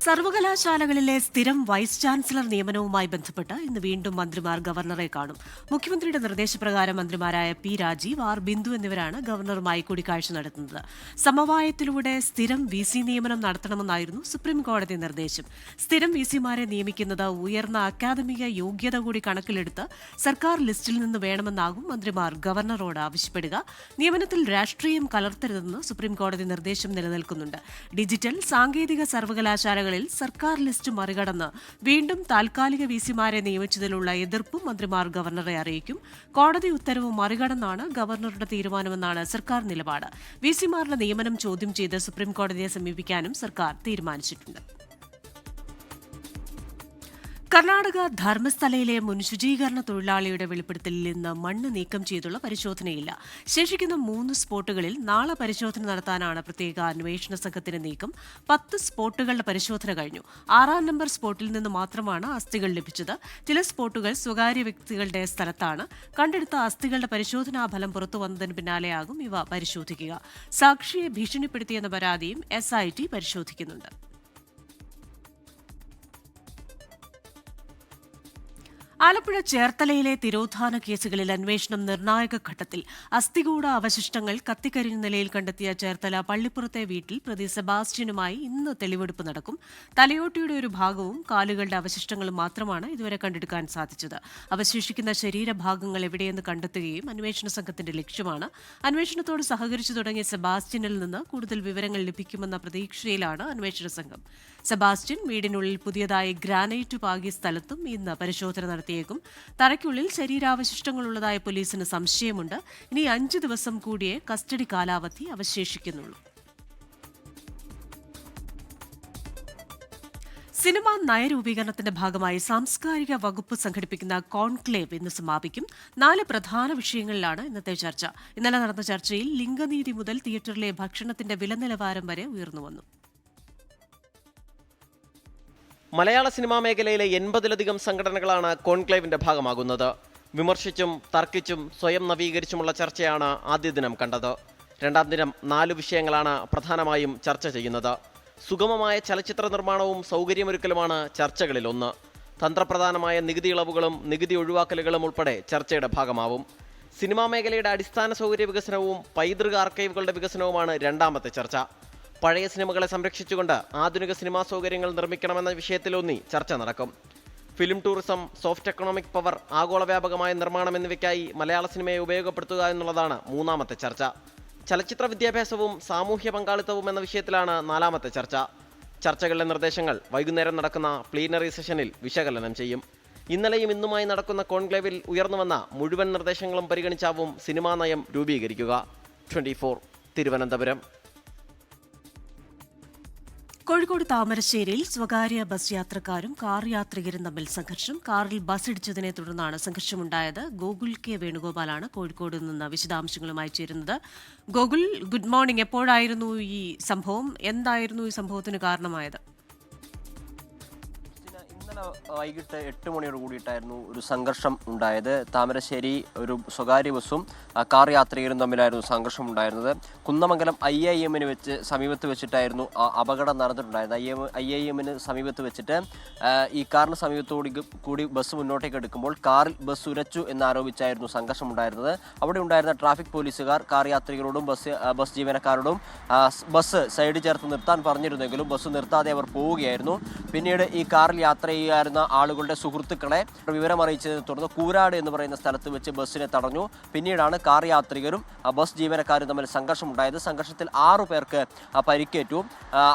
സർവകലാശാലകളിലെ സ്ഥിരം വൈസ് ചാൻസലർ നിയമനവുമായി ബന്ധപ്പെട്ട് ഇന്ന് വീണ്ടും മന്ത്രിമാർ ഗവർണറെ കാണും. മുഖ്യമന്ത്രിയുടെ നിർദ്ദേശപ്രകാരം മന്ത്രിമാരായ പി രാജീവ്, ആർ ബിന്ദു എന്നിവരാണ് ഗവർണറുമായി കൂടിക്കാഴ്ച നടത്തുന്നത്. സമവായത്തിലൂടെ സ്ഥിരം VC നിയമനം നടത്തണമെന്നായിരുന്നു സുപ്രീംകോടതി നിർദ്ദേശം. സ്ഥിരം VCമാരെ നിയമിക്കുന്നത് ഉയർന്ന അക്കാദമിക യോഗ്യത കൂടി കണക്കിലെടുത്ത് സർക്കാർ ലിസ്റ്റിൽ നിന്ന് വേണമെന്നാകും മന്ത്രിമാർ ഗവർണറോട് ആവശ്യപ്പെടുക. നിയമനത്തിൽ രാഷ്ട്രീയം കലർത്തരുതെന്ന് സുപ്രീംകോടതി നിർദ്ദേശം നിലനിൽക്കുന്നുണ്ട്. ഡിജിറ്റൽ സാങ്കേതിക സർവകലാശാലകൾ സർക്കാർ ലിസ്റ്റ് മറികടന്ന് വീണ്ടും താൽക്കാലിക VCമാരെ നിയമിച്ചതിലുള്ള എതിർപ്പും മന്ത്രിമാർ ഗവർണറെ അറിയിക്കും. കോടതി ഉത്തരവ് മറികടന്നാണ് ഗവർണറുടെ തീരുമാനമെന്നാണ് സർക്കാർ നിലപാട്. VCമാരുടെ നിയമനം ചോദ്യം ചെയ്ത് സുപ്രീംകോടതിയെ സമീപിക്കാനും സർക്കാർ തീരുമാനിച്ചിട്ടുണ്ട്. കർണാടക ധർമ്മസ്ഥലയിലെ മുൻ ശുചീകരണ തൊഴിലാളിയുടെ വെളിപ്പെടുത്തലിൽ നിന്ന് മണ്ണ് നീക്കം ചെയ്തുള്ള പരിശോധനയില്ല. ശേഷിക്കുന്ന 3 സ്പോട്ടുകളിൽ നാളെ പരിശോധന നടത്താനാണ് പ്രത്യേക അന്വേഷണ സംഘത്തിന്റെ നീക്കം. 10 സ്പോട്ടുകളുടെ പരിശോധന കഴിഞ്ഞു. 6-ാം നമ്പർ സ്പോട്ടിൽ നിന്ന് മാത്രമാണ് അസ്ഥികൾ ലഭിച്ചത്. ചില സ്പോട്ടുകൾ സ്വകാര്യ വ്യക്തികളുടെ സ്ഥലത്താണ്. കണ്ടെടുത്ത അസ്ഥികളുടെ പരിശോധനാ ഫലം പുറത്തു വന്നതിന് പിന്നാലെയാകും ഇവ പരിശോധിക്കുക. സാക്ഷിയെ ഭീഷണിപ്പെടുത്തിയെന്ന പരാതിയും SIT പരിശോധിക്കുന്നുണ്ട്. ആലപ്പുഴ ചേർത്തലയിലെ തിരോധാന കേസുകളിൽ അന്വേഷണം നിർണായക ഘട്ടത്തിൽ. അസ്ഥികൂട അവശിഷ്ടങ്ങൾ കത്തിക്കരിഞ്ഞ നിലയിൽ കണ്ടെത്തിയ ചേർത്തല പള്ളിപ്പുറത്തെ വീട്ടിൽ പ്രതി സെബാസ്റ്റ്യനുമായി ഇന്ന് തെളിവെടുപ്പ് നടക്കും. തലയോട്ടിയുടെ ഒരു ഭാഗവും കാലുകളുടെ അവശിഷ്ടങ്ങളും മാത്രമാണ് ഇതുവരെ കണ്ടെടുക്കാൻ സാധിച്ചത്. അവശേഷിക്കുന്ന ശരീരഭാഗങ്ങൾ എവിടെയെന്ന് കണ്ടെത്തുകയും അന്വേഷണ സംഘത്തിന്റെ ലക്ഷ്യമാണ്. അന്വേഷണത്തോട് സഹകരിച്ചു തുടങ്ങിയ സെബാസ്റ്റ്യനിൽ നിന്ന് കൂടുതൽ വിവരങ്ങൾ ലഭിക്കുമെന്ന പ്രതീക്ഷയിലാണ് അന്വേഷണ സംഘം. സെബാസ്റ്റ്യൻ വീടിനുള്ളിൽ പുതിയതായി ഗ്രാനൈറ്റ് പാകിയ സ്ഥലത്തും ഇന്ന് പരിശോധന നടത്തിയേക്കും. തറയ്ക്കുള്ളിൽ ശരീരാവശിഷ്ടങ്ങളുള്ളതായി പോലീസിന് സംശയമുണ്ട്. ഇനി 5 ദിവസം കൂടിയേ കസ്റ്റഡി കാലാവധി അവശേഷിക്കുന്നുള്ളൂ. സിനിമാ നയരൂപീകരണത്തിന്റെ ഭാഗമായി സാംസ്കാരിക വകുപ്പ് സംഘടിപ്പിക്കുന്ന കോൺക്ലേവ് ഇന്ന് സമാപിക്കും. 4 പ്രധാന വിഷയങ്ങളിലാണ് ഇന്നത്തെ ചർച്ച. ഇന്നലെ നടന്ന ചർച്ചയിൽ ലിംഗനീതി മുതൽ തിയേറ്ററിലെ ഭക്ഷണത്തിന്റെ വില നിലവാരം വരെ ഉയർന്നുവന്നു. മലയാള സിനിമാ മേഖലയിലെ 80-ലധികം സംഘടനകളാണ് കോൺക്ലേവിന്റെ ഭാഗമാകുന്നത്. വിമർശിച്ചും തർക്കിച്ചും സ്വയം നവീകരിച്ചുമുള്ള ചർച്ചയാണ് ആദ്യ ദിനം കണ്ടത്. രണ്ടാം ദിനം 4 വിഷയങ്ങളാണ് പ്രധാനമായും ചർച്ച ചെയ്യുന്നത്. സുഗമമായ ചലച്ചിത്ര നിർമ്മാണവും സൗകര്യമൊരുക്കലുമാണ് ചർച്ചകളിലൊന്ന്. തന്ത്രപ്രധാനമായ നികുതി ഇളവുകളും നികുതി ഒഴിവാക്കലുകളും ഉൾപ്പെടെ ചർച്ചയുടെ ഭാഗമാവും. സിനിമാ മേഖലയുടെ അടിസ്ഥാന സൗകര്യ വികസനവും പൈതൃക ആർക്കൈവുകളുടെ വികസനവുമാണ് രണ്ടാമത്തെ ചർച്ച. പഴയ സിനിമകളെ സംരക്ഷിച്ചുകൊണ്ട് ആധുനിക സിനിമാ സൗകര്യങ്ങൾ നിർമ്മിക്കണമെന്ന വിഷയത്തിലൂന്നി ചർച്ച നടക്കും. Film tourism, soft economic power, ആഗോള വ്യാപകമായ നിർമ്മാണം എന്നിവയ്ക്കായി മലയാള സിനിമയെ ഉപയോഗപ്പെടുത്തുക എന്നുള്ളതാണ് മൂന്നാമത്തെ ചർച്ച. ചലച്ചിത്ര വിദ്യാഭ്യാസവും സാമൂഹ്യ പങ്കാളിത്തവും എന്ന വിഷയത്തിലാണ് നാലാമത്തെ ചർച്ച. ചർച്ചകളിലെ നിർദ്ദേശങ്ങൾ വൈകുന്നേരം നടക്കുന്ന പ്ലീനറി സെഷനിൽ വിശകലനം ചെയ്യും. ഇന്നലെയും ഇന്നുമായി നടക്കുന്ന കോൺക്ലേവിൽ ഉയർന്നുവന്ന മുഴുവൻ നിർദ്ദേശങ്ങളും പരിഗണിച്ചാവും സിനിമാ നയം രൂപീകരിക്കുക. 24 തിരുവനന്തപുരം. കോഴിക്കോട് താമരശ്ശേരിയിൽ സ്വകാര്യ ബസ് യാത്രക്കാരും കാർ യാത്രികരും തമ്മിൽ സംഘർഷം. കാറിൽ ബസ് ഇടിച്ചതിനെ തുടർന്നാണ് സംഘർഷമുണ്ടായത്. ഗോകുൽ കെ വേണുഗോപാലാണ് കോഴിക്കോട് നിന്ന് വിശദാംശങ്ങളുമായി ചേരുന്നത്. Gokul, good morning. എപ്പോഴായിരുന്നു ഈ സംഭവം? എന്തായിരുന്നു ഈ സംഭവത്തിന് കാരണമായത്? ഇന്നലെ വൈകിട്ട് 8 മണിയോട് കൂടിയിട്ടായിരുന്നു ഒരു സംഘർഷം ഉണ്ടായത്. താമരശ്ശേരി ഒരു സ്വകാര്യ ബസ്സും കാർ യാത്രികരും തമ്മിലായിരുന്നു സംഘർഷം ഉണ്ടായിരുന്നത്. കുന്നമംഗലം IIM-ന് സമീപത്ത് വെച്ചിട്ടായിരുന്നു അപകടം നടന്നിട്ടുണ്ടായിരുന്നത്. IIM-ന് സമീപത്ത് വെച്ചിട്ട് ഈ കാറിന് സമീപത്തോടി ബസ് മുന്നോട്ടേക്ക് എടുക്കുമ്പോൾ കാറിൽ ബസ് ഉരച്ചു എന്നാരോപിച്ചായിരുന്നു സംഘർഷം ഉണ്ടായിരുന്നത്. അവിടെ ഉണ്ടായിരുന്ന ട്രാഫിക് പോലീസുകാർ കാർ യാത്രികരോടും ബസ് ജീവനക്കാരോടും ബസ് സൈഡ് ചേർത്ത് നിർത്താൻ പറഞ്ഞിരുന്നെങ്കിലും ബസ് നിർത്താതെ അവർ പോവുകയായിരുന്നു. പിന്നീട് ഈ കാറിൽ യാത്ര ചെയ്യുകയായിരുന്ന ആളുകളുടെ സുഹൃത്തുക്കളെ വിവരമറിയിച്ചതിനെ തുടർന്ന് കൂരാട് എന്ന് പറയുന്ന സ്ഥലത്ത് വെച്ച് ബസ്സിനെ തടഞ്ഞു. പിന്നീടാണ് കാർ യാത്രികരും ബസ് ജീവനക്കാരും തമ്മിൽ സംഘർഷമുണ്ടായത്. സംഘർഷത്തിൽ 6 പേർക്ക് പരിക്കേറ്റു.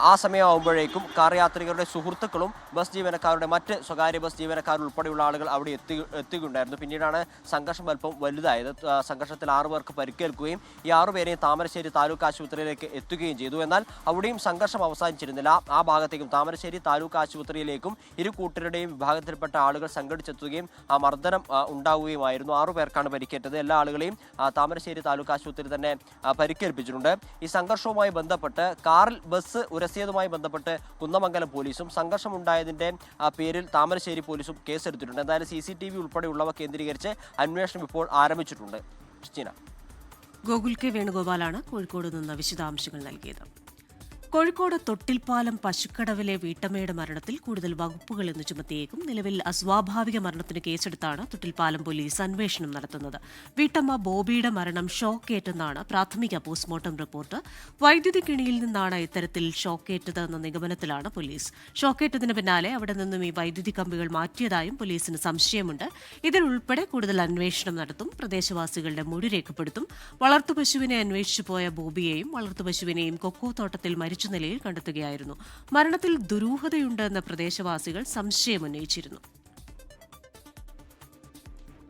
ആ സമയമാകുമ്പോഴേക്കും കാർ യാത്രികരുടെ സുഹൃത്തുക്കളും ബസ് ജീവനക്കാരുടെ മറ്റ് സ്വകാര്യ ബസ് ജീവനക്കാർ ഉൾപ്പെടെയുള്ള ആളുകൾ അവിടെ എത്തുകയുണ്ടായിരുന്നു. പിന്നീടാണ് സംഘർഷം അല്പം വലുതായത്. സംഘർഷത്തിൽ 6 പേർക്ക് പരിക്കേൽക്കുകയും ഈ 6 പേരെയും താമരശ്ശേരി താലൂക്ക് ആശുപത്രിയിലേക്ക് എത്തുകയും ചെയ്തു. എന്നാൽ അവിടെയും സംഘർഷം അവസാനിച്ചിരുന്നില്ല. ആ ഭാഗത്തേക്കും താമരശ്ശേരി താലൂക്ക് ആശുപത്രിയിലേക്കും ഇരു കൂട്ടരുടെയും വിഭാഗത്തിൽപ്പെട്ട ആളുകൾ സംഘടിച്ചെത്തുകയും മർദ്ദനം ഉണ്ടാവുകയുമായിരുന്നു. 6 പേർക്കാണ് പരിക്കേറ്റത്. എല്ലാ ആളുകളെയും താമരശ്ശേരി താലൂക്ക് ആശുപത്രി തന്നെ പരിക്കേൽപ്പിച്ചിട്ടുണ്ട്. ഈ സംഘർഷവുമായി ബന്ധപ്പെട്ട് കാറിൽ ബസ് ഉരസിയതുമായി ബന്ധപ്പെട്ട് കുന്നമംഗലം പോലീസും സംഘർഷമുണ്ടായതിന്റെ പേരിൽ താമരശ്ശേരി പോലീസും കേസെടുത്തിട്ടുണ്ട്. എന്തായാലും CCTV ഉൾപ്പെടെയുള്ളവ കേന്ദ്രീകരിച്ച് അന്വേഷണം ഇപ്പോൾ ആരംഭിച്ചിട്ടുണ്ട്. ഗോകുൽ കെ വേണുഗോപാലാണ് കോഴിക്കോട് നിന്ന് വിശദാംശങ്ങൾ നൽകിയത്. കോഴിക്കോട് തൊട്ടിൽപ്പാലം പശുക്കടവിലെ വീട്ടമ്മയുടെ മരണത്തിൽ കൂടുതൽ വകുപ്പുകൾ ഇന്ന് ചുമത്തിയേക്കും. നിലവിൽ അസ്വാഭാവിക മരണത്തിന് കേസെടുത്താണ് തൊട്ടിൽപ്പാലം പോലീസ് അന്വേഷണം നടത്തുന്നത്. വീട്ടമ്മ ബോബിയുടെ മരണം ഷോക്കേറ്റെന്നാണ് പ്രാഥമിക പോസ്റ്റ്മോർട്ടം റിപ്പോർട്ട്. വൈദ്യുതി കിണിയിൽ നിന്നാണ് ഇത്തരത്തിൽ ഷോക്കേറ്റതെന്ന നിഗമനത്തിലാണ് പോലീസ്. ഷോക്കേറ്റതിന് പിന്നാലെ അവിടെ നിന്നും ഈ വൈദ്യുതി കമ്പികൾ മാറ്റിയതായും പോലീസിന് സംശയമുണ്ട്. ഇതിലുൾപ്പെടെ കൂടുതൽ അന്വേഷണം നടത്തും. പ്രദേശവാസികളുടെ മൊഴി രേഖപ്പെടുത്തും. വളർത്തുപശുവിനെ അന്വേഷിച്ചു പോയ ബോബിയെയും വളർത്തുപശുവിനെയും കൊക്കോ തോട്ടത്തിൽ മരിച്ച നിലയിൽ കണ്ടെത്തുകയായിരുന്നു. മരണത്തിൽ ദുരൂഹതയുണ്ടെന്ന് പ്രദേശവാസികൾ സംശയമുന്നയിച്ചിരുന്നു.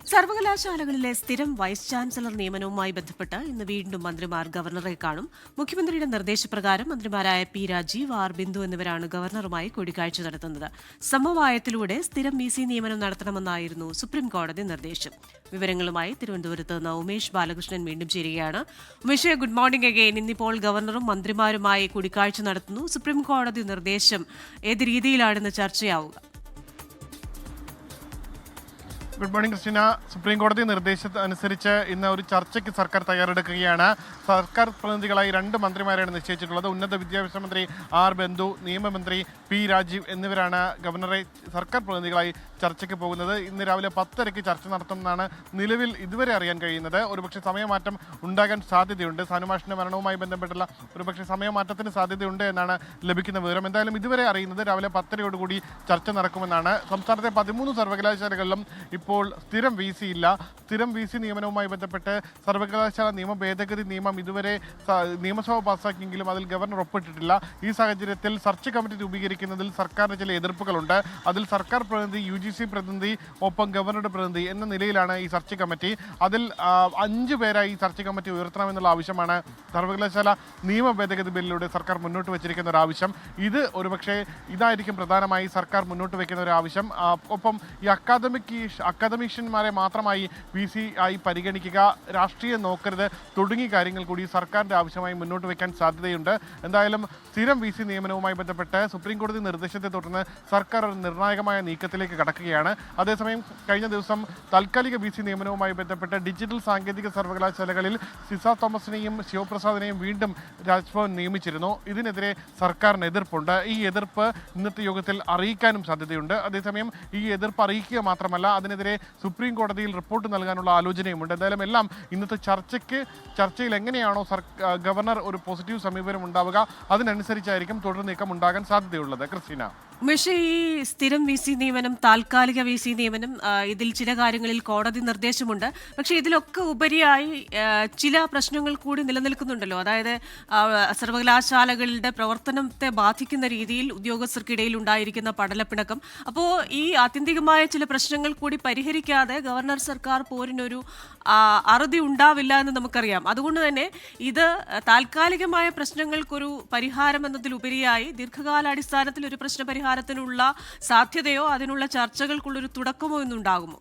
സർവകലാശാലകളിലെ സ്ഥിരം വൈസ് ചാൻസലർ നിയമനവുമായി ബന്ധപ്പെട്ട് ഇന്ന് വീണ്ടും മന്ത്രിമാർ ഗവർണറെ കാണും. മുഖ്യമന്ത്രിയുടെ നിർദ്ദേശപ്രകാരം മന്ത്രിമാരായ P. രാജീവ്, R. ബിന്ദു എന്നിവരാണ് ഗവർണറുമായി കൂടിക്കാഴ്ച നടത്തുന്നത്. സമവായത്തിലൂടെ സ്ഥിരം VC നിയമനം നടത്തണമെന്നായിരുന്നു സുപ്രീംകോടതി നിർദ്ദേശം. വിവരങ്ങളുമായി തിരുവനന്തപുരത്ത് നിന്ന് ഉമേഷ് ബാലകൃഷ്ണൻ വീണ്ടും ചേരുകയാണ്. Umesh, good morning again. ഇന്നിപ്പോൾ ഗവർണറും മന്ത്രിമാരുമായി കൂടിക്കാഴ്ച നടത്തുന്നു. സുപ്രീംകോടതി നിർദ്ദേശം ഏത് രീതിയിലാണെന്ന് ചർച്ചയാവുക? Good morning Christina. സുപ്രീം കോടതി നിർദ്ദേശമനുസരിച്ച് ഇന്ന് ഒരു ചർച്ചയ്ക്ക് സർക്കാർ തയ്യാറെടുക്കുകയാണ്. സർക്കാർ പ്രതിനിധികളായി 2 മന്ത്രിമാരെയാണ് നിശ്ചയിച്ചിട്ടുള്ളത്. ഉന്നത വിദ്യാഭ്യാസ മന്ത്രി R. ബിന്ദു, നിയമമന്ത്രി P. രാജീവ് എന്നിവരാണ് ഗവർണറെ സർക്കാർ പ്രതിനിധികളായി ചർച്ചയ്ക്ക് പോകുന്നത്. ഇന്ന് രാവിലെ 10:30 ചർച്ച നടത്തുമെന്നാണ് നിലവിൽ ഇതുവരെ അറിയാൻ കഴിയുന്നത്. ഒരുപക്ഷെ സമയമാറ്റം ഉണ്ടാകാൻ സാധ്യതയുണ്ട്. സാനുമാഷിന്റെ മരണവുമായി ബന്ധപ്പെട്ടുള്ള ഒരുപക്ഷെ സമയമാറ്റത്തിന് സാധ്യതയുണ്ട് എന്നാണ് ലഭിക്കുന്ന വിവരം. എന്തായാലും ഇതുവരെ അറിയുന്നത് രാവിലെ 10:30 ചർച്ച നടക്കുമെന്നാണ്. സംസ്ഥാനത്തെ 13 സർവകലാശാലകളിലും ഇപ്പോൾ സ്ഥിരം VC ഇല്ല. സ്ഥിരം VC നിയമനവുമായി ബന്ധപ്പെട്ട് സർവകലാശാല നിയമ ഭേദഗതി നിയമം ഇതുവരെ നിയമസഭ പാസ്സാക്കിയെങ്കിലും അതിൽ ഗവർണർ ഒപ്പിട്ടിട്ടില്ല. ഈ സാഹചര്യത്തിൽ സെർച്ച് കമ്മിറ്റി രൂപീകരിക്കുന്നതിൽ സർക്കാരിന് ചില എതിർപ്പുകളുണ്ട്. അതിൽ സർക്കാർ പ്രതിനിധി, UGC പ്രതിനിധി, ഒപ്പം ഗവർണറുടെ പ്രതിനിധി എന്ന നിലയിലാണ് ഈ സെർച്ച് കമ്മിറ്റി. അതിൽ 5 പേരായി ഈ സെർച്ച് കമ്മിറ്റി ഉയർത്തണമെന്നുള്ള ആവശ്യമാണ് സർവകലാശാല നിയമ ഭേദഗതി ബില്ലിലൂടെ സർക്കാർ മുന്നോട്ട് വെച്ചിരിക്കുന്ന ഒരു ആവശ്യം. ഇത് ഒരുപക്ഷെ ഇതായിരിക്കും പ്രധാനമായി സർക്കാർ മുന്നോട്ട് വയ്ക്കുന്ന ഒരു ആവശ്യം. ഒപ്പം ഈ അക്കാദമീഷ്യന്മാരെ മാത്രമായി VC ആയി പരിഗണിക്കുക, രാഷ്ട്രീയം നോക്കരുത് തുടങ്ങിയ കാര്യങ്ങൾ കൂടി സർക്കാരിൻ്റെ ആവശ്യമായി മുന്നോട്ട് വയ്ക്കാൻ സാധ്യതയുണ്ട്. എന്തായാലും സ്ഥിരം VC നിയമനവുമായി ബന്ധപ്പെട്ട് സുപ്രീം കോടതി നിർദ്ദേശത്തെ തുടർന്ന് സർക്കാർ ഒരു നിർണായകമായ നീക്കത്തിലേക്ക് കടക്കുകയാണ്. അതേസമയം കഴിഞ്ഞ ദിവസം താൽക്കാലിക VC നിയമനവുമായി ബന്ധപ്പെട്ട് ഡിജിറ്റൽ സാങ്കേതിക സർവകലാശാലകളിൽ സിസ തോമസിനെയും ശിവപ്രസാദിനെയും വീണ്ടും രാജ്ഭവൻ നിയമിച്ചിരുന്നു. ഇതിനെതിരെ സർക്കാരിന് എതിർപ്പുണ്ട്. ഈ എതിർപ്പ് ഇന്നത്തെ യോഗത്തിൽ അറിയിക്കാനും സാധ്യതയുണ്ട്. അതേസമയം ഈ എതിർപ്പ് അറിയിക്കുക മാത്രമല്ല, അതിനെതിരെ സുപ്രീം കോടതിയിൽ റിപ്പോർട്ട് നൽകാനുള്ള ആലോചനയുമുണ്ട്. എന്തായാലും എല്ലാം ഇന്നത്തെ ചർച്ചയിൽ എങ്ങനെയാണോ ഗവർണർ ഒരു പോസിറ്റീവ് സമീപനം ഉണ്ടാവുക അതിനനുസരിച്ചായിരിക്കും തുടർ നീക്കം ഉണ്ടാകാൻ സാധ്യതയുള്ളത്. ക്രിസ്റ്റീന, പക്ഷേ ഈ സ്ഥിരം VC നിയമനം, താൽക്കാലിക VC നിയമനം, ഇതിൽ ചില കാര്യങ്ങളിൽ കോടതി നിർദ്ദേശമുണ്ട്. പക്ഷേ ഇതിലൊക്കെ ഉപരിയായി ചില പ്രശ്നങ്ങൾ കൂടി നിലനിൽക്കുന്നുണ്ടല്ലോ. അതായത് സർവകലാശാലകളുടെ പ്രവർത്തനത്തെ ബാധിക്കുന്ന രീതിയിൽ ഉദ്യോഗസ്ഥർക്കിടയിൽ ഉണ്ടായിരിക്കുന്ന പടലപ്പിണക്കം. അപ്പോൾ ഈ ആത്യന്തികമായ ചില പ്രശ്നങ്ങൾ കൂടി പരിഹരിക്കാതെ ഗവർണർ സർക്കാർ പോരിനൊരു അറുതി ഉണ്ടാവില്ല എന്ന് നമുക്കറിയാം. അതുകൊണ്ട് തന്നെ ഇത് താൽക്കാലികമായ പ്രശ്നങ്ങൾക്കൊരു പരിഹാരം എന്നതിലുപരിയായി ദീർഘകാലാടിസ്ഥാനത്തിൽ ഒരു പ്രശ്ന പരിഹാരത്തിനുള്ള സാധ്യതയോ അതിനുള്ള ചർച്ചകൾക്കുള്ളൊരു തുടക്കമോ ഇന്നുണ്ടാകുമോ?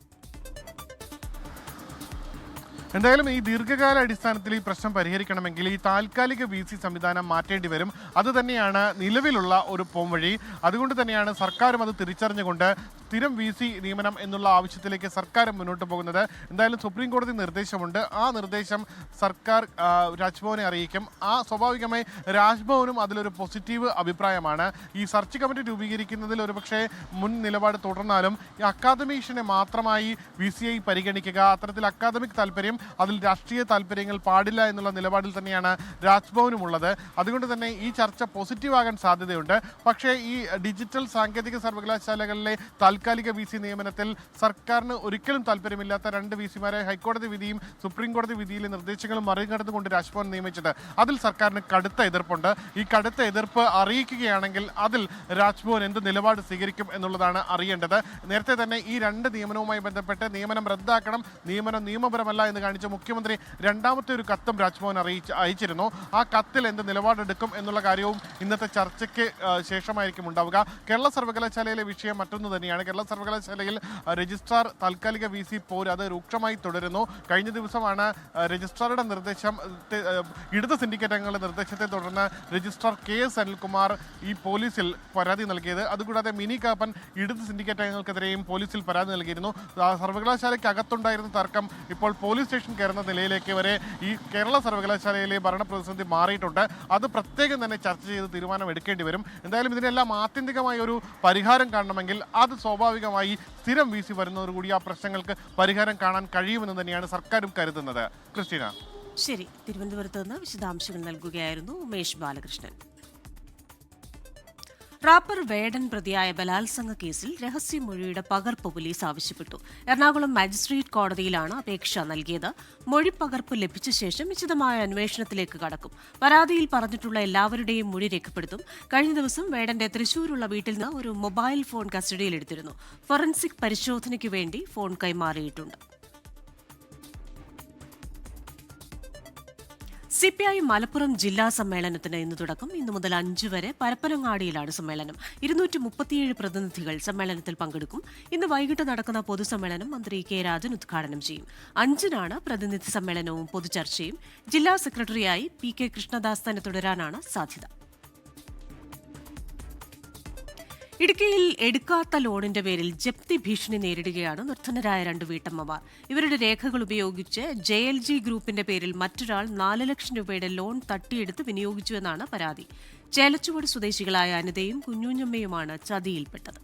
എന്തായാലും ഈ ദീർഘകാല അടിസ്ഥാനത്തിൽ ഈ പ്രശ്നം പരിഹരിക്കണമെങ്കിൽ ഈ താൽക്കാലിക VC സംവിധാനം മാറ്റേണ്ടി വരും. അത് തന്നെയാണ് നിലവിലുള്ള ഒരു പോംവഴി. അതുകൊണ്ട് തന്നെയാണ് സർക്കാരും അത് തിരിച്ചറിഞ്ഞുകൊണ്ട് സ്ഥിരം VC നിയമനം എന്നുള്ള ആവശ്യത്തിലേക്ക് സർക്കാർ മുന്നോട്ട് പോകുന്നത്. എന്തായാലും സുപ്രീം കോടതി നിർദ്ദേശമുണ്ട്. ആ നിർദ്ദേശം സർക്കാർ രാജ്ഭവനെ അറിയിക്കും. സ്വാഭാവികമായി രാജ്ഭവനും അതിലൊരു പോസിറ്റീവ് അഭിപ്രായമാണ്. ഈ സെർച്ച് കമ്മിറ്റി രൂപീകരിക്കുന്നതിൽ ഒരുപക്ഷെ മുൻ നിലപാട് തുടർന്നാലും ഈ അക്കാദമീഷ്യനെ മാത്രമായി VC ആയി പരിഗണിക്കുക, അത്തരത്തിൽ അക്കാദമിക് താല്പര്യം, അതിൽ രാഷ്ട്രീയ താല്പര്യങ്ങൾ പാടില്ല എന്നുള്ള നിലപാടിൽ തന്നെയാണ് രാജ്ഭവനുമുള്ളത്. അതുകൊണ്ട് തന്നെ ഈ ചർച്ച പോസിറ്റീവ് ആകാൻ സാധ്യതയുണ്ട്. പക്ഷേ ഈ ഡിജിറ്റൽ സാങ്കേതിക സർവകലാശാലകളിലെ താൽക്കാലിക VC നിയമനത്തിൽ സർക്കാരിന് ഒരിക്കലും താല്പര്യമില്ലാത്ത 2 VCമാരെ ഹൈക്കോടതി വിധിയും സുപ്രീം കോടതി വിധിയിലെ നിർദ്ദേശങ്ങളും മറികടന്നുകൊണ്ട് രാജ്ഭവൻ നിയമിച്ചത്, അതിൽ സർക്കാരിന് കടുത്ത എതിർപ്പുണ്ട്. ഈ കടുത്ത എതിർപ്പ് അറിയിക്കുകയാണെങ്കിൽ അതിൽ രാജ്ഭവൻ എന്ത് നിലപാട് സ്വീകരിക്കും എന്നുള്ളതാണ് അറിയേണ്ടത്. നേരത്തെ തന്നെ ഈ 2 നിയമനവുമായി ബന്ധപ്പെട്ട് നിയമനം റദ്ദാക്കണം, നിയമനം നിയമപരമല്ല എന്ന് കാണിച്ച മുഖ്യമന്ത്രി രണ്ടാമത്തെ ഒരു കത്തും രാജ്ഭവൻ അയച്ചിരുന്നു. ആ കത്തിൽ എന്ത് നിലപാടെടുക്കും എന്നുള്ള കാര്യവും ഇന്നത്തെ ചർച്ചയ്ക്ക് ശേഷമായിരിക്കും ഉണ്ടാവുക. കേരള സർവകലാശാലയിലെ വിഷയം മറ്റൊന്ന് തന്നെയാണ്. കേരള സർവകലാശാലയിൽ രജിസ്ട്രാർ താൽക്കാലിക VC പോര് അത് രൂക്ഷമായി തുടരുന്നു. കഴിഞ്ഞ ദിവസമാണ് രജിസ്ട്രാറുടെ നിർദ്ദേശം, ഇടത് സിൻഡിക്കേറ്റ് അംഗങ്ങളുടെ നിർദ്ദേശത്തെ തുടർന്ന് രജിസ്ട്രാർ KS അനിൽകുമാർ ഈ പോലീസിൽ പരാതി നൽകിയത്. അതുകൂടാതെ മിനി കാപ്പൻ ഇടത് സിൻഡിക്കേറ്റ് അംഗങ്ങൾക്കെതിരെയും പോലീസിൽ പരാതി നൽകിയിരുന്നു. സർവകലാശാലയ്ക്ക് അകത്തുണ്ടായിരുന്ന തർക്കം ഇപ്പോൾ പോലീസ് സ്റ്റേഷൻ കയറുന്ന നിലയിലേക്ക് വരെ ഈ കേരള സർവകലാശാലയിലെ ഭരണപ്രതിസന്ധി മാറിയിട്ടുണ്ട്. അത് പ്രത്യേകം തന്നെ ചർച്ച ചെയ്ത് തീരുമാനം എടുക്കേണ്ടി വരും. എന്തായാലും ഇതിനെല്ലാം ആത്യന്തികമായ ഒരു പരിഹാരം കാണണമെങ്കിൽ അത് സ്വാഭാവികമായി സ്ഥിരം VC വരുന്നതോടുകൂടി ആ പ്രശ്നങ്ങൾക്ക് പരിഹാരം കാണാൻ കഴിയുമെന്ന് തന്നെയാണ് സർക്കാരും കരുതുന്നത്. ക്രിസ്റ്റീന, ശരി. തിരുവനന്തപുരത്ത് നിന്ന് വിശദാംശങ്ങൾ നൽകുകയായിരുന്നു ഉമേഷ് ബാലകൃഷ്ണൻ. റാപ്പർ വേടൻ പ്രതിയായ ബലാത്സംഗ കേസിൽ രഹസ്യമൊഴിയുടെ പകർപ്പ് പോലീസ് ആവശ്യപ്പെട്ടു. എറണാകുളം മജിസ്ട്രേറ്റ് കോടതിയിലാണ് അപേക്ഷ നൽകിയത്. മൊഴിപ്പകർപ്പ് ലഭിച്ച ശേഷം വിശദമായ അന്വേഷണത്തിലേക്ക് കടക്കും. പരാതിയിൽ പറഞ്ഞിട്ടുള്ള എല്ലാവരുടെയും മൊഴി രേഖപ്പെടുത്തും. കഴിഞ്ഞ ദിവസം വേടന്റെ തൃശൂരുള്ള വീട്ടിൽ നിന്ന് ഒരു മൊബൈൽ ഫോൺ കസ്റ്റഡിയിലെടുത്തിരുന്നു. ഫോറൻസിക് പരിശോധനയ്ക്ക് വേണ്ടി ഫോൺ കൈമാറിയിട്ടുണ്ട്. CPI മലപ്പുറം ജില്ലാ സമ്മേളനത്തിന് ഇന്ന് തുടക്കം. ഇന്നു മുതൽ 5 വരെ പരപ്പനങ്ങാടിയിലാണ് സമ്മേളനം. 237 പ്രതിനിധികൾ സമ്മേളനത്തിൽ പങ്കെടുക്കും. ഇന്ന് വൈകിട്ട് നടക്കുന്ന പൊതുസമ്മേളനം മന്ത്രി കെ രാജൻ ഉദ്ഘാടനം ചെയ്യും. 5-നാണ് പ്രതിനിധി സമ്മേളനവും പൊതുചർച്ചയും. ജില്ലാ സെക്രട്ടറിയായി PK കൃഷ്ണദാസ് തന്നെ തുടരാനാണ് സാധ്യത. ഇടുക്കിയിൽ എടുക്കാത്ത ലോണിന്റെ പേരിൽ ജപ്തി ഭീഷണി നേരിടുകയാണ് നിർധനരായ 2 വീട്ടമ്മമാർ. ഇവരുടെ രേഖകൾ ഉപയോഗിച്ച് JLG ഗ്രൂപ്പിന്റെ പേരിൽ മറ്റൊരാൾ 4 ലക്ഷം രൂപയുടെ ലോൺ തട്ടിയെടുത്ത് വിനിയോഗിച്ചുവെന്നാണ് പരാതി. ചേലച്ചുവട് സ്വദേശികളായ അനിതയും കുഞ്ഞുഞ്ഞമ്മയുമാണ് ചതിയിൽപ്പെട്ടത്.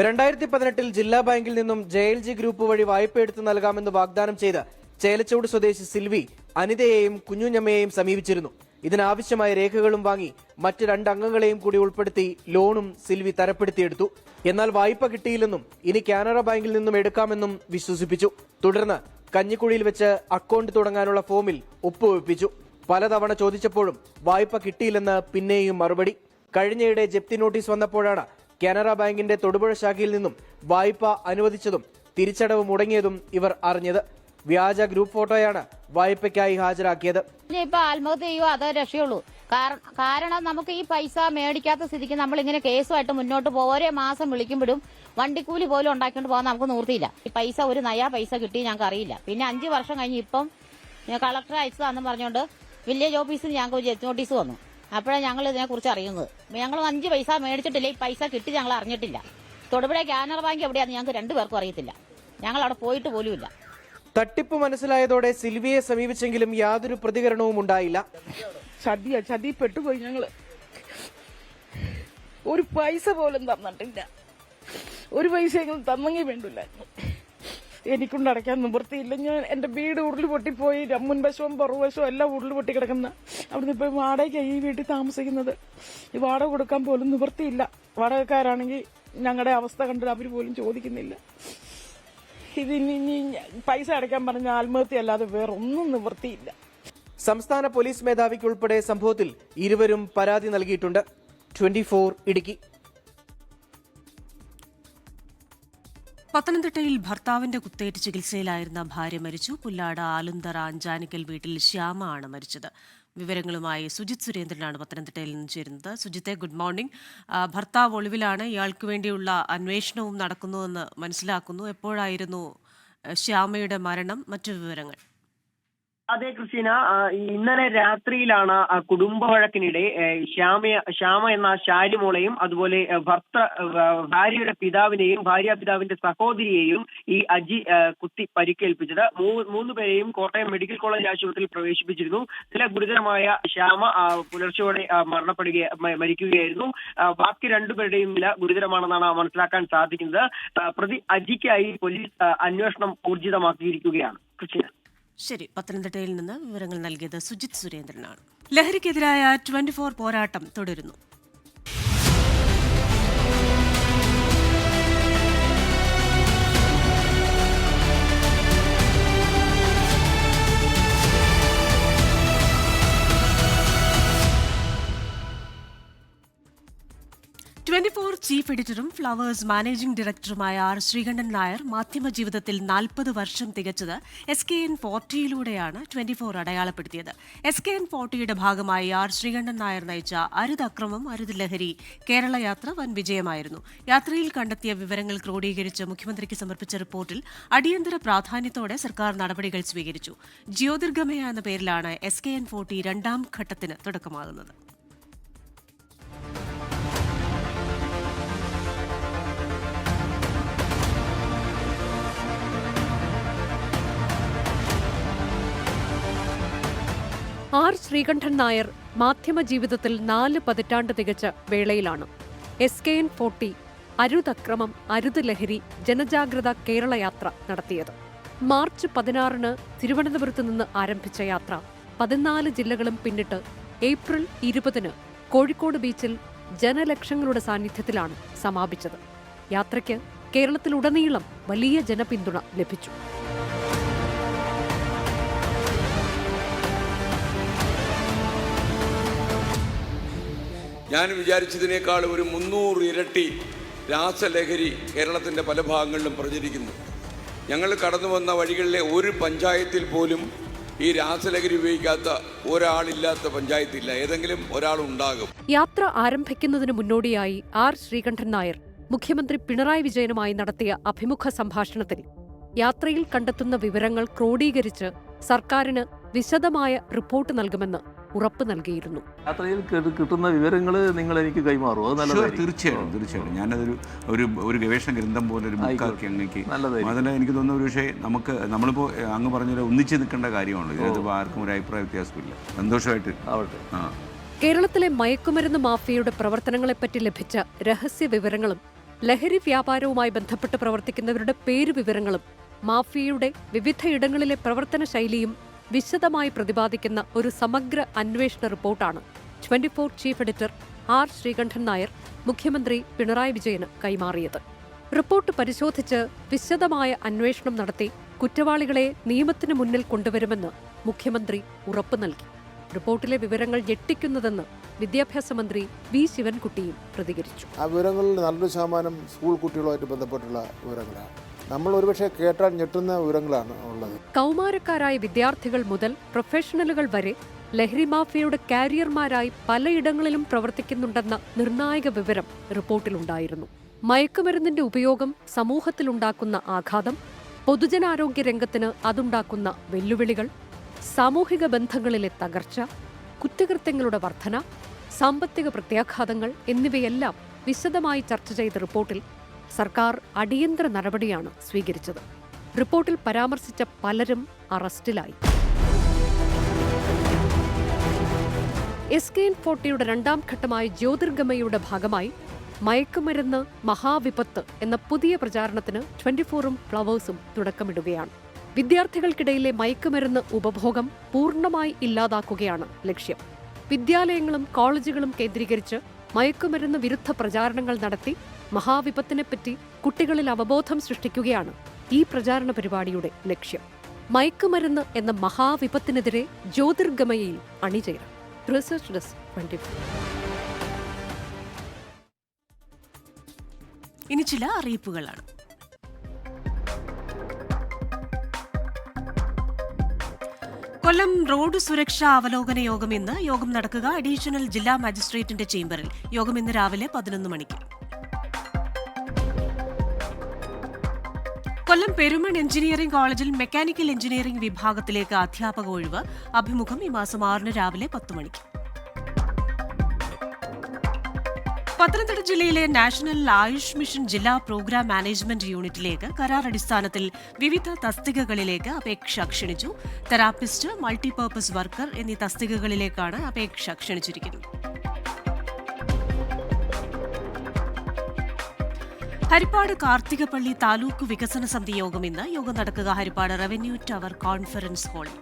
2018 ജില്ലാ ബാങ്കിൽ നിന്നും JLG ഗ്രൂപ്പ് വഴി വായ്പ എടുത്ത് നൽകാമെന്ന് വാഗ്ദാനം ചെയ്ത് ചേലച്ചുവട് സ്വദേശി സിൽവി അനിതയെയും കുഞ്ഞുഞ്ഞമ്മയെയും സമീപിച്ചിരുന്നു. ഇതിനാവശ്യമായ രേഖകളും വാങ്ങി മറ്റ് 2 അംഗങ്ങളെയും കൂടി ഉൾപ്പെടുത്തി ലോണും സിൽവി തരപ്പെടുത്തിയെടുത്തു. എന്നാൽ വായ്പ കിട്ടിയില്ലെന്നും ഇനി കാനറ ബാങ്കിൽ നിന്നും എടുക്കാമെന്നും വിശ്വസിപ്പിച്ചു. തുടർന്ന് കഞ്ഞിക്കുഴിയിൽ വെച്ച് അക്കൗണ്ട് തുടങ്ങാനുള്ള ഫോമിൽ ഒപ്പുവെപ്പിച്ചു. പലതവണ ചോദിച്ചപ്പോഴും വായ്പ കിട്ടിയില്ലെന്ന് പിന്നെയും മറുപടി. കഴിഞ്ഞയിടെ ജപ്തി നോട്ടീസ് വന്നപ്പോഴാണ് കാനറ ബാങ്കിന്റെ തൊടുപുഴ ശാഖയിൽ നിന്നും വായ്പ അനുവദിച്ചതും തിരിച്ചടവ് മുടങ്ങിയതും ഇവർ അറിഞ്ഞത്. വ്യാജ ഗ്രൂപ്പ് ഫോട്ടോയാണ് വായ്പയ്ക്കായി ഹാജരാക്കിയത്. ഇപ്പൊ ആത്മഹത്യ ചെയ്യുവോ അതോ രക്ഷയുള്ളൂ? കാരണം നമുക്ക് ഈ പൈസ മേടിക്കാത്ത സ്ഥിതിക്ക് നമ്മളിങ്ങനെ കേസുമായിട്ട് മുന്നോട്ട് പോകും. ഓരോ മാസം വിളിക്കുമ്പോഴും വണ്ടിക്കൂലി പോലും ഉണ്ടാക്കിക്കൊണ്ട് പോകാൻ നമുക്ക് നിവൃത്തിയില്ല. ഈ പൈസ ഒരു നയാ പൈസ കിട്ടി ഞങ്ങൾക്ക് അറിയില്ല. പിന്നെ 5 വർഷം കഴിഞ്ഞ് ഇപ്പം കളക്ടർ അയച്ചതാണെന്ന് പറഞ്ഞുകൊണ്ട് വില്ലേജ് ഓഫീസിൽ ഞങ്ങൾക്ക് ഒരു ജപ്തി നോട്ടീസ് വന്നു. അപ്പോഴാണ് ഞങ്ങൾ ഇതിനെക്കുറിച്ച് അറിയുന്നത്. ഞങ്ങൾ 5 പൈസ മേടിച്ചിട്ടില്ല, ഈ പൈസ കിട്ടി ഞങ്ങൾ അറിഞ്ഞിട്ടില്ല. തൊടുപുഴ കാനറ ബാങ്ക് എവിടെയാണെന്ന് ഞങ്ങൾക്ക് 2 പേർക്കും അറിയത്തില്ല. ഞങ്ങൾ അവിടെ പോയിട്ട് പോലുമില്ല. തട്ടിപ്പ് മനസ്സിലായതോടെ സിൽവിയെ സമീപിച്ചെങ്കിലും യാതൊരു പ്രതികരണവും ഉണ്ടായില്ല. ചതി പെട്ടുപോയി. ഞങ്ങള് ഒരു പൈസ പോലും തന്നിട്ടില്ല. ഒരു പൈസയെങ്കിലും തന്നെങ്കിൽ വേണ്ടില്ലായിരുന്നു. എനിക്കൊണ്ട് അടയ്ക്കാൻ നിവൃത്തിയില്ല. ഞാൻ എന്റെ വീട് ഉരുൾ പൊട്ടിപ്പോയി. മുൻവശവും പുറകുവശവും എല്ലാം ഉരുൾ പൊട്ടി കിടക്കുന്ന. അവിടുന്ന് ഇപ്പൊ വാടക ഈ വീട്ടിൽ താമസിക്കുന്നത്. ഈ വാടക കൊടുക്കാൻ പോലും നിവൃത്തിയില്ല. വാടകക്കാരാണെങ്കിൽ ഞങ്ങളുടെ അവസ്ഥ കണ്ടിട്ട് അവർ പോലും ചോദിക്കുന്നില്ല. ഇതിനി പൈസ അടയ്ക്കാൻ പറഞ്ഞ ആത്മഹത്യ അല്ലാതെ വേറൊന്നും നിവൃത്തിയില്ല. സംസ്ഥാന പോലീസ് മേധാവിക്ക് ഉൾപ്പെടെ സംഭവത്തിൽ ഇരുവരും പരാതി നൽകിയിട്ടുണ്ട്. 24 ഇടുക്കി. പത്തനംതിട്ടയിൽ ഭർത്താവിന്റെ കുത്തേറ്റ് ചികിത്സയിലായിരുന്ന ഭാര്യ മരിച്ചു. പുല്ലാട് ആലുന്തറ അഞ്ചാനിക്കൽ വീട്ടിൽ ശ്യാമ ആണ് മരിച്ചത്. വിവരങ്ങളുമായി സുജിത് സുരേന്ദ്രനാണ് പത്തനംതിട്ടയിൽ നിന്ന് ചേരുന്നത്. സുജിത്തെ, ഗുഡ് മോർണിംഗ്. ഭർത്താവ് ഒളിവിലാണ്, ഇയാൾക്ക് വേണ്ടിയുള്ള അന്വേഷണവും നടക്കുന്നുവെന്ന് മനസ്സിലാക്കുന്നു. എപ്പോഴായിരുന്നു ശ്യാമയുടെ മരണം? മറ്റു വിവരങ്ങൾ? അതെ ക്രിസ്റ്റീന, ഇന്നലെ രാത്രിയിലാണ് കുടുംബ വഴക്കിനിടെ ശ്യാമ എന്ന ശാരിമോളെയും അതുപോലെ ഭാര്യയുടെ പിതാവിനെയും പിതാവിന്റെ സഹോദരിയെയും ഈ അജി കുത്തി പരിക്കേൽപ്പിച്ചത്. 3 പേരെയും കോട്ടയം മെഡിക്കൽ കോളേജ് ആശുപത്രിയിൽ പ്രവേശിപ്പിച്ചിരുന്നു. ചില ഗുരുതരമായ ശ്യാമ പുലർച്ചയോടെ മരിക്കുകയായിരുന്നു. ബാക്കി 2 പേരുടെയും നില ഗുരുതരമാണെന്നാണ് മനസ്സിലാക്കാൻ സാധിക്കുന്നത്. പ്രതി അജിക്കായി പോലീസ് അന്വേഷണം ഊർജിതമാക്കിയിരിക്കുകയാണ്. ക്രിസ്റ്റീന, ശരി, പത്തനംതിട്ടയിൽ നിന്ന് വിവരങ്ങൾ നൽകിയത് സുജിത് സുരേന്ദ്രനാണ്. ലഹരിക്കെതിരായ 24 പോരാട്ടം തുടരുന്നു. ചീഫ് എഡിറ്ററും ഫ്ലവേഴ്സ് മാനേജിംഗ് ഡയറക്ടറുമായ ആർ ശ്രീകണ്ഠൻ നായർ മാധ്യമ ജീവിതത്തിൽ 40 വർഷം തികച്ചത് SKN40യിലൂടെയാണ് 24 അടയാളപ്പെടുത്തിയത്. SKN40യുടെ ഭാഗമായി ആർ ശ്രീകണ്ഠൻ നായർ നയിച്ച അരുത് അക്രമം അരുത് ലഹരി കേരള യാത്ര വൻ വിജയമായിരുന്നു. യാത്രയിൽ കണ്ടെത്തിയ വിവരങ്ങൾ ക്രോഡീകരിച്ച് മുഖ്യമന്ത്രിക്ക് സമർപ്പിച്ച റിപ്പോർട്ടിൽ അടിയന്തര പ്രാധാന്യത്തോടെ സർക്കാർ നടപടികൾ സ്വീകരിച്ചു. ജ്യോതിർഗമയ എന്ന പേരിലാണ് SKN40 2ാം ഘട്ടത്തിന് തുടക്കമാകുന്നത്. ആർ ശ്രീകണ്ഠൻ നായർ മാധ്യമ ജീവിതത്തിൽ 4 പതിറ്റാണ്ട് തികച്ച വേളയിലാണ് SKN40 അരുതക്രമം അരുത് ലഹരി ജനജാഗ്രത കേരള യാത്ര നടത്തിയത്. മാർച്ച് 16 തിരുവനന്തപുരത്ത് നിന്ന് ആരംഭിച്ച യാത്ര 14 ജില്ലകളും പിന്നിട്ട് ഏപ്രിൽ 20 കോഴിക്കോട് ബീച്ചിൽ ജനലക്ഷങ്ങളുടെ സാന്നിധ്യത്തിലാണ് സമാപിച്ചത്. യാത്രയ്ക്ക് കേരളത്തിലുടനീളം വലിയ ജനപിന്തുണ ലഭിച്ചു. ഞാൻ വിചാരിച്ചതിനേക്കാൾ ഒരു 300 ഇരട്ടി രാസലഹരി കേരളത്തിൻ്റെ പല ഭാഗങ്ങളിലും പ്രചരിക്കുന്നു. ഞങ്ങൾ കടന്നു വന്ന വഴികളിലെ ഒരു പഞ്ചായത്തിൽ പോലും ഈ രാസലഹരി ഉപയോഗിക്കാത്ത ഒരാളില്ലാത്ത പഞ്ചായത്തില്ല. ഏതെങ്കിലും ഒരാളുണ്ടാകും. യാത്ര ആരംഭിക്കുന്നതിന് മുന്നോടിയായി ആർ ശ്രീകണ്ഠൻ നായർ മുഖ്യമന്ത്രി പിണറായി വിജയനുമായി നടത്തിയ അഭിമുഖ സംഭാഷണത്തിൽ യാത്രയിൽ കണ്ടെത്തുന്ന വിവരങ്ങൾ ക്രോഡീകരിച്ച് സർക്കാരിന് വിശദമായ റിപ്പോർട്ട് നൽകുമെന്ന് ഉറപ്പ് നൽകിയിരുന്നു. യാത്രയിൽ കിട്ടുന്ന വിവരങ്ങൾ നിങ്ങൾ എനിക്ക് കൈമാറും. അത് നല്ലതായിരിക്കും. തീർച്ചയായിട്ടും ഞാനതൊരു ഒരു ഗവേഷണ ഗ്രന്ഥം പോലെ ഒരു ബുക്കാക്കി അങ്ങേക്ക് അതിൽ എനിക്ക് തോന്നുന്ന ഒരു പക്ഷേ നമ്മളിപ്പോൾ അങ്ങ് പറഞ്ഞ ഒന്നിച്ച് നിൽക്കേണ്ട കാര്യമാണല്ലോ. ഇതിനകത്ത് ആർക്കും ഒരു അഭിപ്രായ വ്യത്യാസമില്ല. സന്തോഷമായിട്ട് ആവട്ടെ. കേരളത്തിലെ മയക്കുമരുന്ന് മാഫിയയുടെ പ്രവർത്തനങ്ങളെപ്പറ്റി ലഭിച്ച രഹസ്യ വിവരങ്ങളും ലഹരി വ്യാപാരവുമായി ബന്ധപ്പെട്ട് പ്രവർത്തിക്കുന്നവരുടെ പേരുവിവരങ്ങളും മാഫിയയുടെ വിവിധയിടങ്ങളിലെ പ്രവർത്തന ശൈലിയും വിശദമായി പ്രതിപാദിക്കുന്ന ഒരു സമഗ്ര അന്വേഷണ റിപ്പോർട്ടാണ് 24 chief editor R Sreekandan Nair മുഖ്യമന്ത്രി പിണറായി വിജയന് കൈമാറിയത്. റിപ്പോർട്ട് പരിശോധിച്ച് വിശദമായ അന്വേഷണം നടത്തി കുറ്റവാളികളെ നിയമത്തിന് മുന്നിൽ കൊണ്ടുവരുമെന്ന് മുഖ്യമന്ത്രി ഉറപ്പു നൽകി. റിപ്പോർട്ടിലെ വിവരങ്ങൾ ഞെട്ടിക്കുന്നതെന്ന് വിദ്യാഭ്യാസ മന്ത്രി വി ശിവൻകുട്ടിയും പ്രതികരിച്ചു. ആ വിവരങ്ങളിൽ നല്ലൊരു ശതമാനം സ്കൂൾ കുട്ടികളുമായിട്ട് ബന്ധപ്പെട്ടുള്ള വിവരങ്ങളാണ്. നമ്മൾ ഒരുപക്ഷെ കേട്ടാൽ ഞെട്ടുന്ന വിവരങ്ങളാണ് ഉള്ളത്. കൗമാരക്കാരായ വിദ്യാർത്ഥികൾ മുതൽ പ്രൊഫഷണലുകൾ വരെ ലഹരി മാഫിയയുടെ കാരിയർമാരായി പലയിടങ്ങളിലും പ്രവർത്തിക്കുന്നുണ്ടെന്ന നിർണായക വിവരം റിപ്പോർട്ടിലുണ്ടായിരുന്നു. മയക്കുമരുന്നിന്റെ ഉപയോഗം സമൂഹത്തിലുണ്ടാക്കുന്ന ആഘാതം, പൊതുജനാരോഗ്യ രംഗത്തിന് അതുണ്ടാക്കുന്ന വെല്ലുവിളികൾ, സാമൂഹിക ബന്ധങ്ങളിലെ തകർച്ച, കുറ്റകൃത്യങ്ങളുടെ വർധന, സാമ്പത്തിക പ്രത്യാഘാതങ്ങൾ എന്നിവയെല്ലാം വിശദമായി ചർച്ച ചെയ്ത റിപ്പോർട്ടിൽ സർക്കാർ അടിയന്തര നടപടിയാണ് സ്വീകരിച്ചത്. റിപ്പോർട്ടിൽ പരാമർശിച്ച പലരും അറസ്റ്റിലായി. SKN40 രണ്ടാം ഘട്ടമായ ജ്യോതിർഗമയുടെ ഭാഗമായി മയക്കുമരുന്ന് മഹാവിപത്ത് എന്ന പുതിയ പ്രചാരണത്തിന് 24ഉം ഫ്ലവേഴ്സും തുടക്കമിടുകയാണ്. വിദ്യാർത്ഥികൾക്കിടയിലെ മയക്കുമരുന്ന് ഉപഭോഗം പൂർണ്ണമായി ഇല്ലാതാക്കുകയാണ് ലക്ഷ്യം. വിദ്യാലയങ്ങളും കോളേജുകളും കേന്ദ്രീകരിച്ച് മയക്കുമരുന്ന് വിരുദ്ധ പ്രചാരണങ്ങൾ നടത്തി മഹാവിപത്തിനെപ്പറ്റി കുട്ടികളിൽ അവബോധം സൃഷ്ടിക്കുകയാണ് ഈ പ്രചാരണ പരിപാടിയുടെ ലക്ഷ്യം. മയക്കുമരുന്ന് എന്ന മഹാവിപത്തിനെതിരെ ജ്യോതിർഗമയിൽ അണിചേരാം. Research desk 24. ഇനി ചില അറിയിപ്പുകളാണ്. കൊല്ലം റോഡ് സുരക്ഷാ അവലോകന യോഗം ഇന്ന്. യോഗം നടക്കുക അഡീഷണൽ ജില്ലാ മജിസ്ട്രേറ്റിന്റെ ചേംബറിൽ. യോഗം ഇന്ന് രാവിലെ 11 മണിക്ക്. കൊല്ലം പെരുമൺ എഞ്ചിനീയറിംഗ് കോളേജിൽ മെക്കാനിക്കൽ എഞ്ചിനീയറിംഗ് വിഭാഗത്തിലേക്ക് അധ്യാപക ഒഴിവ്. അഭിമുഖം ഈ മാസം 6 രാവിലെ 10 മണിക്ക്. പത്തനംതിട്ട ജില്ലയിലെ നാഷണൽ ആയുഷ് മിഷൻ ജില്ലാ പ്രോഗ്രാം മാനേജ്മെന്റ് യൂണിറ്റിലേക്ക് കരാർ അടിസ്ഥാനത്തിൽ വിവിധ തസ്തികകളിലേക്ക് അപേക്ഷ ക്ഷണിച്ചു. തെറാപ്പിസ്റ്റ്, മൾട്ടിപർപ്പസ് വർക്കർ എന്നീ തസ്തികകളിലേക്കാണ് അപേക്ഷ ക്ഷണിച്ചിരിക്കുന്നത്. ഹരിപ്പാട് കാർത്തികപ്പള്ളി താലൂക്ക് വികസന സമിതി യോഗം ഇന്ന്. യോഗം നടക്കുക ഹരിപ്പാട് റവന്യൂ ടവർ കോൺഫറൻസ് ഹാളിൽ.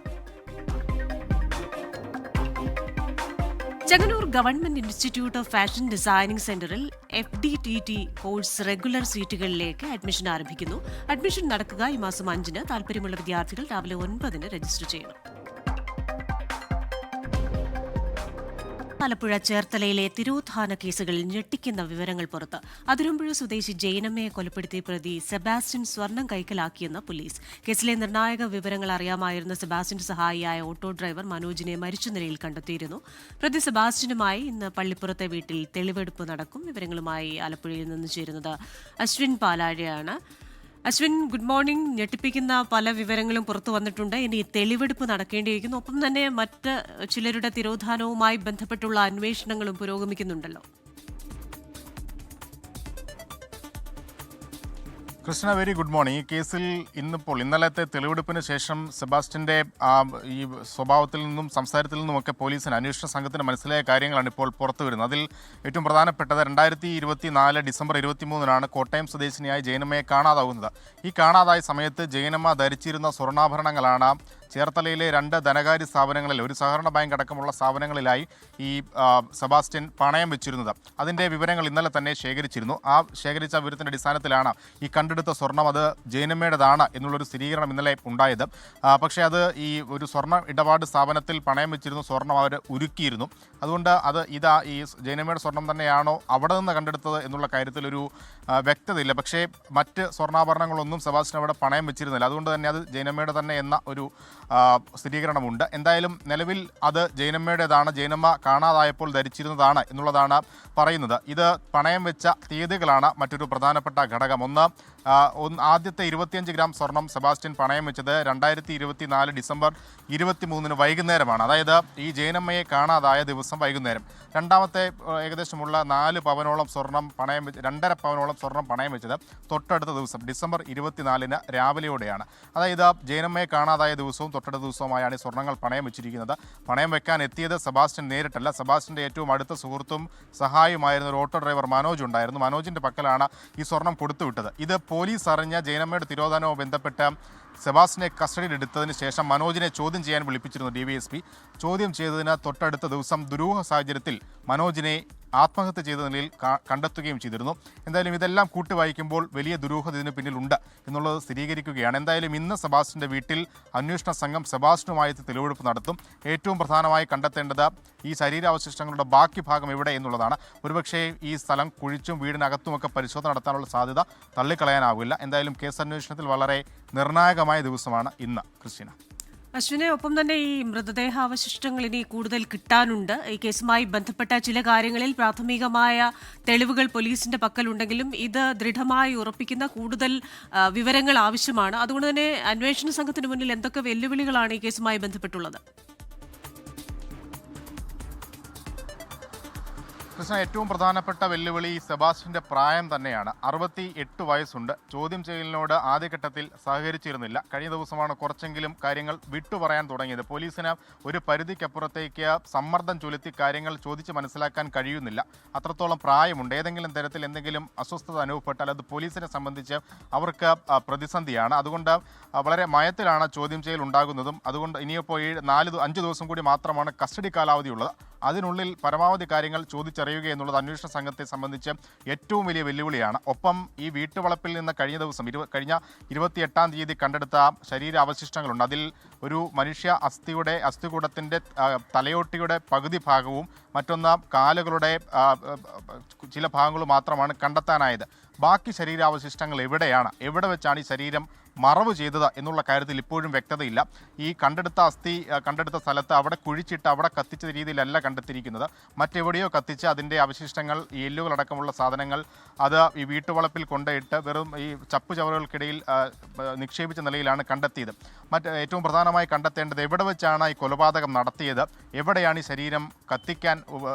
Chengannur government institute of fashion designing സെന്ററിൽ FDTT കോഴ്സ് റെഗുലർ സീറ്റുകളിലേക്ക് അഡ്മിഷൻ ആരംഭിക്കുന്നു. അഡ്മിഷൻ നടക്കുക ഈ മാസം 5-ന്. താൽപര്യമുള്ള വിദ്യാർത്ഥികൾ രാവിലെ 9-ന് രജിസ്റ്റർ ചെയ്യണം. ആലപ്പുഴ ചേർത്തലയിലെ തിരോധാന കേസുകളിൽ ഞെട്ടിക്കുന്ന വിവരങ്ങൾ പുറത്ത്. അതിരമ്പുഴ സ്വദേശി ജൈനമ്മയെ കൊലപ്പെടുത്തിയ പ്രതി സെബാസ്റ്റ്യൻ സ്വർണം കൈക്കലാക്കിയെന്ന് പോലീസ്. കേസിലെ നിർണായക വിവരങ്ങൾ അറിയാമായിരുന്ന സെബാസ്റ്റ്യന്റെ സഹായിയായ ഓട്ടോ ഡ്രൈവർ മനോജിനെ മരിച്ച നിലയിൽ കണ്ടെത്തിയിരുന്നു. പ്രതി സെബാസ്റ്റ്യനുമായി ഇന്ന് പള്ളിപ്പുറത്തെ വീട്ടിൽ തെളിവെടുപ്പ് നടക്കും. വിവരങ്ങളുമായി ആലപ്പുഴയിൽ നിന്ന് ചേരുന്നത് അശ്വിൻ പാലാഴയാണ്. Ashwin, good morning. ഞെട്ടിപ്പിക്കുന്ന പല വിവരങ്ങളും പുറത്തു വന്നിട്ടുണ്ട്. ഇനി തെളിവെടുപ്പ് നടക്കേണ്ടിയിരിക്കുന്നു. ഒപ്പം തന്നെ മറ്റ് ചിലരുടെ തിരോധാനവുമായി ബന്ധപ്പെട്ടുള്ള അന്വേഷണങ്ങളും പുരോഗമിക്കുന്നുണ്ടല്ലോ. Krishna, very good morning. ഈ കേസിൽ ഇന്നലത്തെ തെളിവെടുപ്പിന് ശേഷം സെബാസ്റ്റ്യന്റെ ഈ സ്വഭാവത്തിൽ നിന്നും സംസാരത്തിൽ നിന്നുമൊക്കെ പോലീസിന്, അന്വേഷണ സംഘത്തിന് മനസ്സിലായ കാര്യങ്ങളാണ് ഇപ്പോൾ പുറത്തു വരുന്നത്. അതിൽ ഏറ്റവും പ്രധാനപ്പെട്ടത് 2024 ഡിസംബർ 23-നാണ് കോട്ടയം സ്വദേശിനിയായ ജൈനമ്മയെ കാണാതാവുന്നത്. ഈ കാണാതായ സമയത്ത് ജൈനമ്മ ധരിച്ചിരുന്ന സ്വർണ്ണാഭരണങ്ങളാണ് ചേർത്തലയിലെ 2 ധനകാര്യ സ്ഥാപനങ്ങളിൽ, ഒരു സഹകരണ ബാങ്ക് അടക്കമുള്ള സ്ഥാപനങ്ങളിലായി ഈ സെബാസ്റ്റ്യൻ പണയം വെച്ചിരുന്നത്. അതിൻ്റെ വിവരങ്ങൾ ഇന്നലെ തന്നെ ശേഖരിച്ചിരുന്നു. ആ ശേഖരിച്ച വിവരത്തിൻ്റെ അടിസ്ഥാനത്തിലാണ് ഈ കണ്ടെടുത്ത സ്വർണം അത് ജൈനമ്മയുടേതാണ് എന്നുള്ളൊരു സ്ഥിരീകരണം ഇന്നലെ ഉണ്ടായത്. പക്ഷേ അത് ഈ ഒരു സ്വർണ്ണ ഇടപാട് സ്ഥാപനത്തിൽ പണയം വെച്ചിരുന്ന സ്വർണം അവർ ഉരുക്കിയിരുന്നു. അതുകൊണ്ട് ഈ ജൈനമ്മയുടെ സ്വർണം തന്നെയാണോ അവിടെ നിന്ന് കണ്ടെടുത്തത് എന്നുള്ള കാര്യത്തിലൊരു വ്യക്തതയില്ല. പക്ഷേ മറ്റ് സ്വർണ്ണാഭരണങ്ങളൊന്നും സെബാസ്റ്റ്യൻ അവിടെ പണയം വെച്ചിരുന്നില്ല. അതുകൊണ്ട് തന്നെ അത് ജൈനമ്മയുടെ തന്നെ എന്ന ഒരു സ്ഥിരീകരണമുണ്ട്. എന്തായാലും നിലവിൽ അത് ജൈനമ്മയുടേതാണ്, ജൈനമ്മ കാണാതായപ്പോൾ ധരിച്ചിരുന്നതാണ് എന്നുള്ളതാണ് പറയുന്നത്. ഇത് പണയം വെച്ച തീയതികളാണ് മറ്റൊരു പ്രധാനപ്പെട്ട ഘടകം. ആദ്യത്തെ 25 ഗ്രാം സ്വർണം സെബാസ്റ്റ്യൻ പണയം വെച്ചത് 2024 ഡിസംബർ 23-ന് വൈകുന്നേരമാണ്. അതായത് ഈ ജൈനമ്മയെ കാണാതായ ദിവസം വൈകുന്നേരം. രണ്ടാമത്തെ ഏകദേശമുള്ള 4 പവനോളം സ്വർണം 2.5 പവനോളം സ്വർണം പണയം വെച്ചത് തൊട്ടടുത്ത ദിവസം ഡിസംബർ 24-ന് രാവിലെയോടെയാണ്. അതായത് ജൈനമ്മയെ കാണാതായ ദിവസവും തൊട്ടടുത്ത ദിവസവുമായാണ് ഈ സ്വർണ്ണങ്ങൾ പണയം വെച്ചിരിക്കുന്നത്. പണയം വെക്കാൻ എത്തിയത് സെബാസ്റ്റ്യൻ നേരിട്ടല്ല. സെബാസ്റ്റ്യൻ്റെ ഏറ്റവും അടുത്ത സുഹൃത്തും സഹായിയുമായിരുന്ന ഒരു ഓട്ടോ ഡ്രൈവർ മനോജ് ഉണ്ടായിരുന്നു. മനോജിൻ്റെ പക്കലാണ് ഈ സ്വർണം കൊടുത്തുവിട്ടത്. ഇത് പോലീസ് അറിഞ്ഞ ജൈനമ്മയുടെ തിരോധാനവുമായി ബന്ധപ്പെട്ട് സെബാസ്റ്റ്യനെ കസ്റ്റഡിയിലെടുത്തതിന് ശേഷം മനോജിനെ ചോദ്യം ചെയ്യാൻ വിളിപ്പിച്ചിരുന്നു DYSP. ചോദ്യം ചെയ്തതിന് തൊട്ടടുത്ത ദിവസം ദുരൂഹ സാഹചര്യത്തിൽ മനോജിനെ ആത്മഹത്യ ചെയ്ത നിലയിൽ കണ്ടെത്തുകയും ചെയ്തിരുന്നു. എന്തായാലും ഇതെല്ലാം കൂട്ടിവായിക്കുമ്പോൾ വലിയ ദുരൂഹത ഇതിന് പിന്നിലുണ്ട് എന്നുള്ളത് സ്ഥിരീകരിക്കുകയാണ്. എന്തായാലും ഇന്ന് സെബാസ്റ്റ്യൻ്റെ വീട്ടിൽ അന്വേഷണ സംഘം സെബാസ്റ്റ്യനുമായി തെളിവെടുപ്പ് നടത്തും. ഏറ്റവും പ്രധാനമായി കണ്ടെത്തേണ്ടത് ഈ ശരീരാവശിഷ്ടങ്ങളുടെ ബാക്കി ഭാഗം എവിടെ എന്നുള്ളതാണ്. ഒരുപക്ഷേ ഈ സ്ഥലം കുഴിച്ചും വീടിനകത്തുമൊക്കെ പരിശോധന നടത്താനുള്ള സാധ്യത തള്ളിക്കളയാനാവില്ല. എന്തായാലും കേസ് അന്വേഷണത്തിൽ വളരെ നിർണായകമായ ദിവസമാണ് ഇന്ന്. ക്രിസ്റ്റീന. അശ്വിനെ, ഒപ്പം തന്നെ ഈ മൃതദേഹാവശിഷ്ടങ്ങൾ ഇനി കൂടുതൽ കിട്ടാനുണ്ട്. ഈ കേസുമായി ബന്ധപ്പെട്ട ചില കാര്യങ്ങളിൽ പ്രാഥമികമായ തെളിവുകൾ പോലീസിന്റെ പക്കലുണ്ടെങ്കിലും ഇത് ദൃഢമായി ഉറപ്പിക്കുന്ന കൂടുതൽ വിവരങ്ങൾ ആവശ്യമാണ്. അതുകൊണ്ട് തന്നെ അന്വേഷണ സംഘത്തിന് മുന്നിൽ എന്തൊക്കെ വെല്ലുവിളികളാണ് ഈ കേസുമായി ബന്ധപ്പെട്ടുള്ളത്? കൃഷ്ണ, ഏറ്റവും പ്രധാനപ്പെട്ട വെല്ലുവിളി സെബാസ്റ്റ്യന്റെ പ്രായം തന്നെയാണ്. 68 വയസ്സുണ്ട്. ചോദ്യം ചെയ്യലിനോട് ആദ്യഘട്ടത്തിൽ സഹകരിച്ചിരുന്നില്ല. കഴിഞ്ഞ ദിവസമാണ് കുറച്ചെങ്കിലും കാര്യങ്ങൾ വിട്ടുപറയാൻ തുടങ്ങിയത്. പോലീസിന് ഒരു പരിധിക്കപ്പുറത്തേക്ക് സമ്മർദ്ദം ചൊലുത്തി കാര്യങ്ങൾ ചോദിച്ച് മനസ്സിലാക്കാൻ കഴിയുന്നില്ല. അത്രത്തോളം പ്രായമുണ്ട്. ഏതെങ്കിലും തരത്തിൽ എന്തെങ്കിലും അസ്വസ്ഥത അനുഭവപ്പെട്ടാൽ അത് പോലീസിനെ സംബന്ധിച്ച് അവർക്ക് പ്രതിസന്ധിയാണ്. അതുകൊണ്ട് വളരെ മയത്തിലാണ് ചോദ്യം ചെയ്യൽ ഉണ്ടാകുന്നതും. അതുകൊണ്ട് ഇനിയിപ്പോൾ 5 ദിവസം കൂടി മാത്രമാണ് കസ്റ്റഡി കാലാവധി ഉള്ളത്. അതിനുള്ളിൽ പരമാവധി കാര്യങ്ങൾ ചോദിച്ചറിയുക എന്നുള്ളത് അന്വേഷണ സംഘത്തെ സംബന്ധിച്ച് ഏറ്റവും വലിയ വെല്ലുവിളിയാണ്. ഒപ്പം ഈ വീട്ടുവളപ്പിൽ നിന്ന് കഴിഞ്ഞ 28-ാം തീയതി കണ്ടെടുത്ത ശരീരാവശിഷ്ടങ്ങളുണ്ട്. അതിൽ ഒരു മനുഷ്യ അസ്ഥികൂടത്തിൻ്റെ തലയോട്ടിയുടെ പകുതി ഭാഗവും മറ്റൊന്ന് കാലുകളുടെ ചില ഭാഗങ്ങളും മാത്രമാണ് കണ്ടെത്താനായത്. ബാക്കി ശരീരാവശിഷ്ടങ്ങൾ എവിടെ വെച്ചാണ് ഈ ശരീരം മറവ് ചെയ്തത് എന്നുള്ള കാര്യത്തിൽ ഇപ്പോഴും വ്യക്തതയില്ല. ഈ കണ്ടെടുത്ത സ്ഥലത്ത് അവിടെ കുഴിച്ചിട്ട് അവിടെ കത്തിച്ച രീതിയിലല്ല കണ്ടെത്തിയിരിക്കുന്നത്. മറ്റെവിടെയോ കത്തിച്ച് അതിൻ്റെ അവശിഷ്ടങ്ങൾ, ഈ എല്ലുകളടക്കമുള്ള സാധനങ്ങൾ അത് ഈ വീട്ടുവളപ്പിൽ കൊണ്ടുപോയിട്ട് വെറും ഈ ചവറുകൾക്കിടയിൽ നിക്ഷേപിച്ച നിലയിലാണ് കണ്ടെത്തിയത്. ഏറ്റവും പ്രധാനമായി കണ്ടെത്തേണ്ടത് എവിടെ വെച്ചാണ് ഈ കൊലപാതകം നടത്തിയത്, എവിടെയാണ് ഈ ശരീരം കത്തിക്കാൻ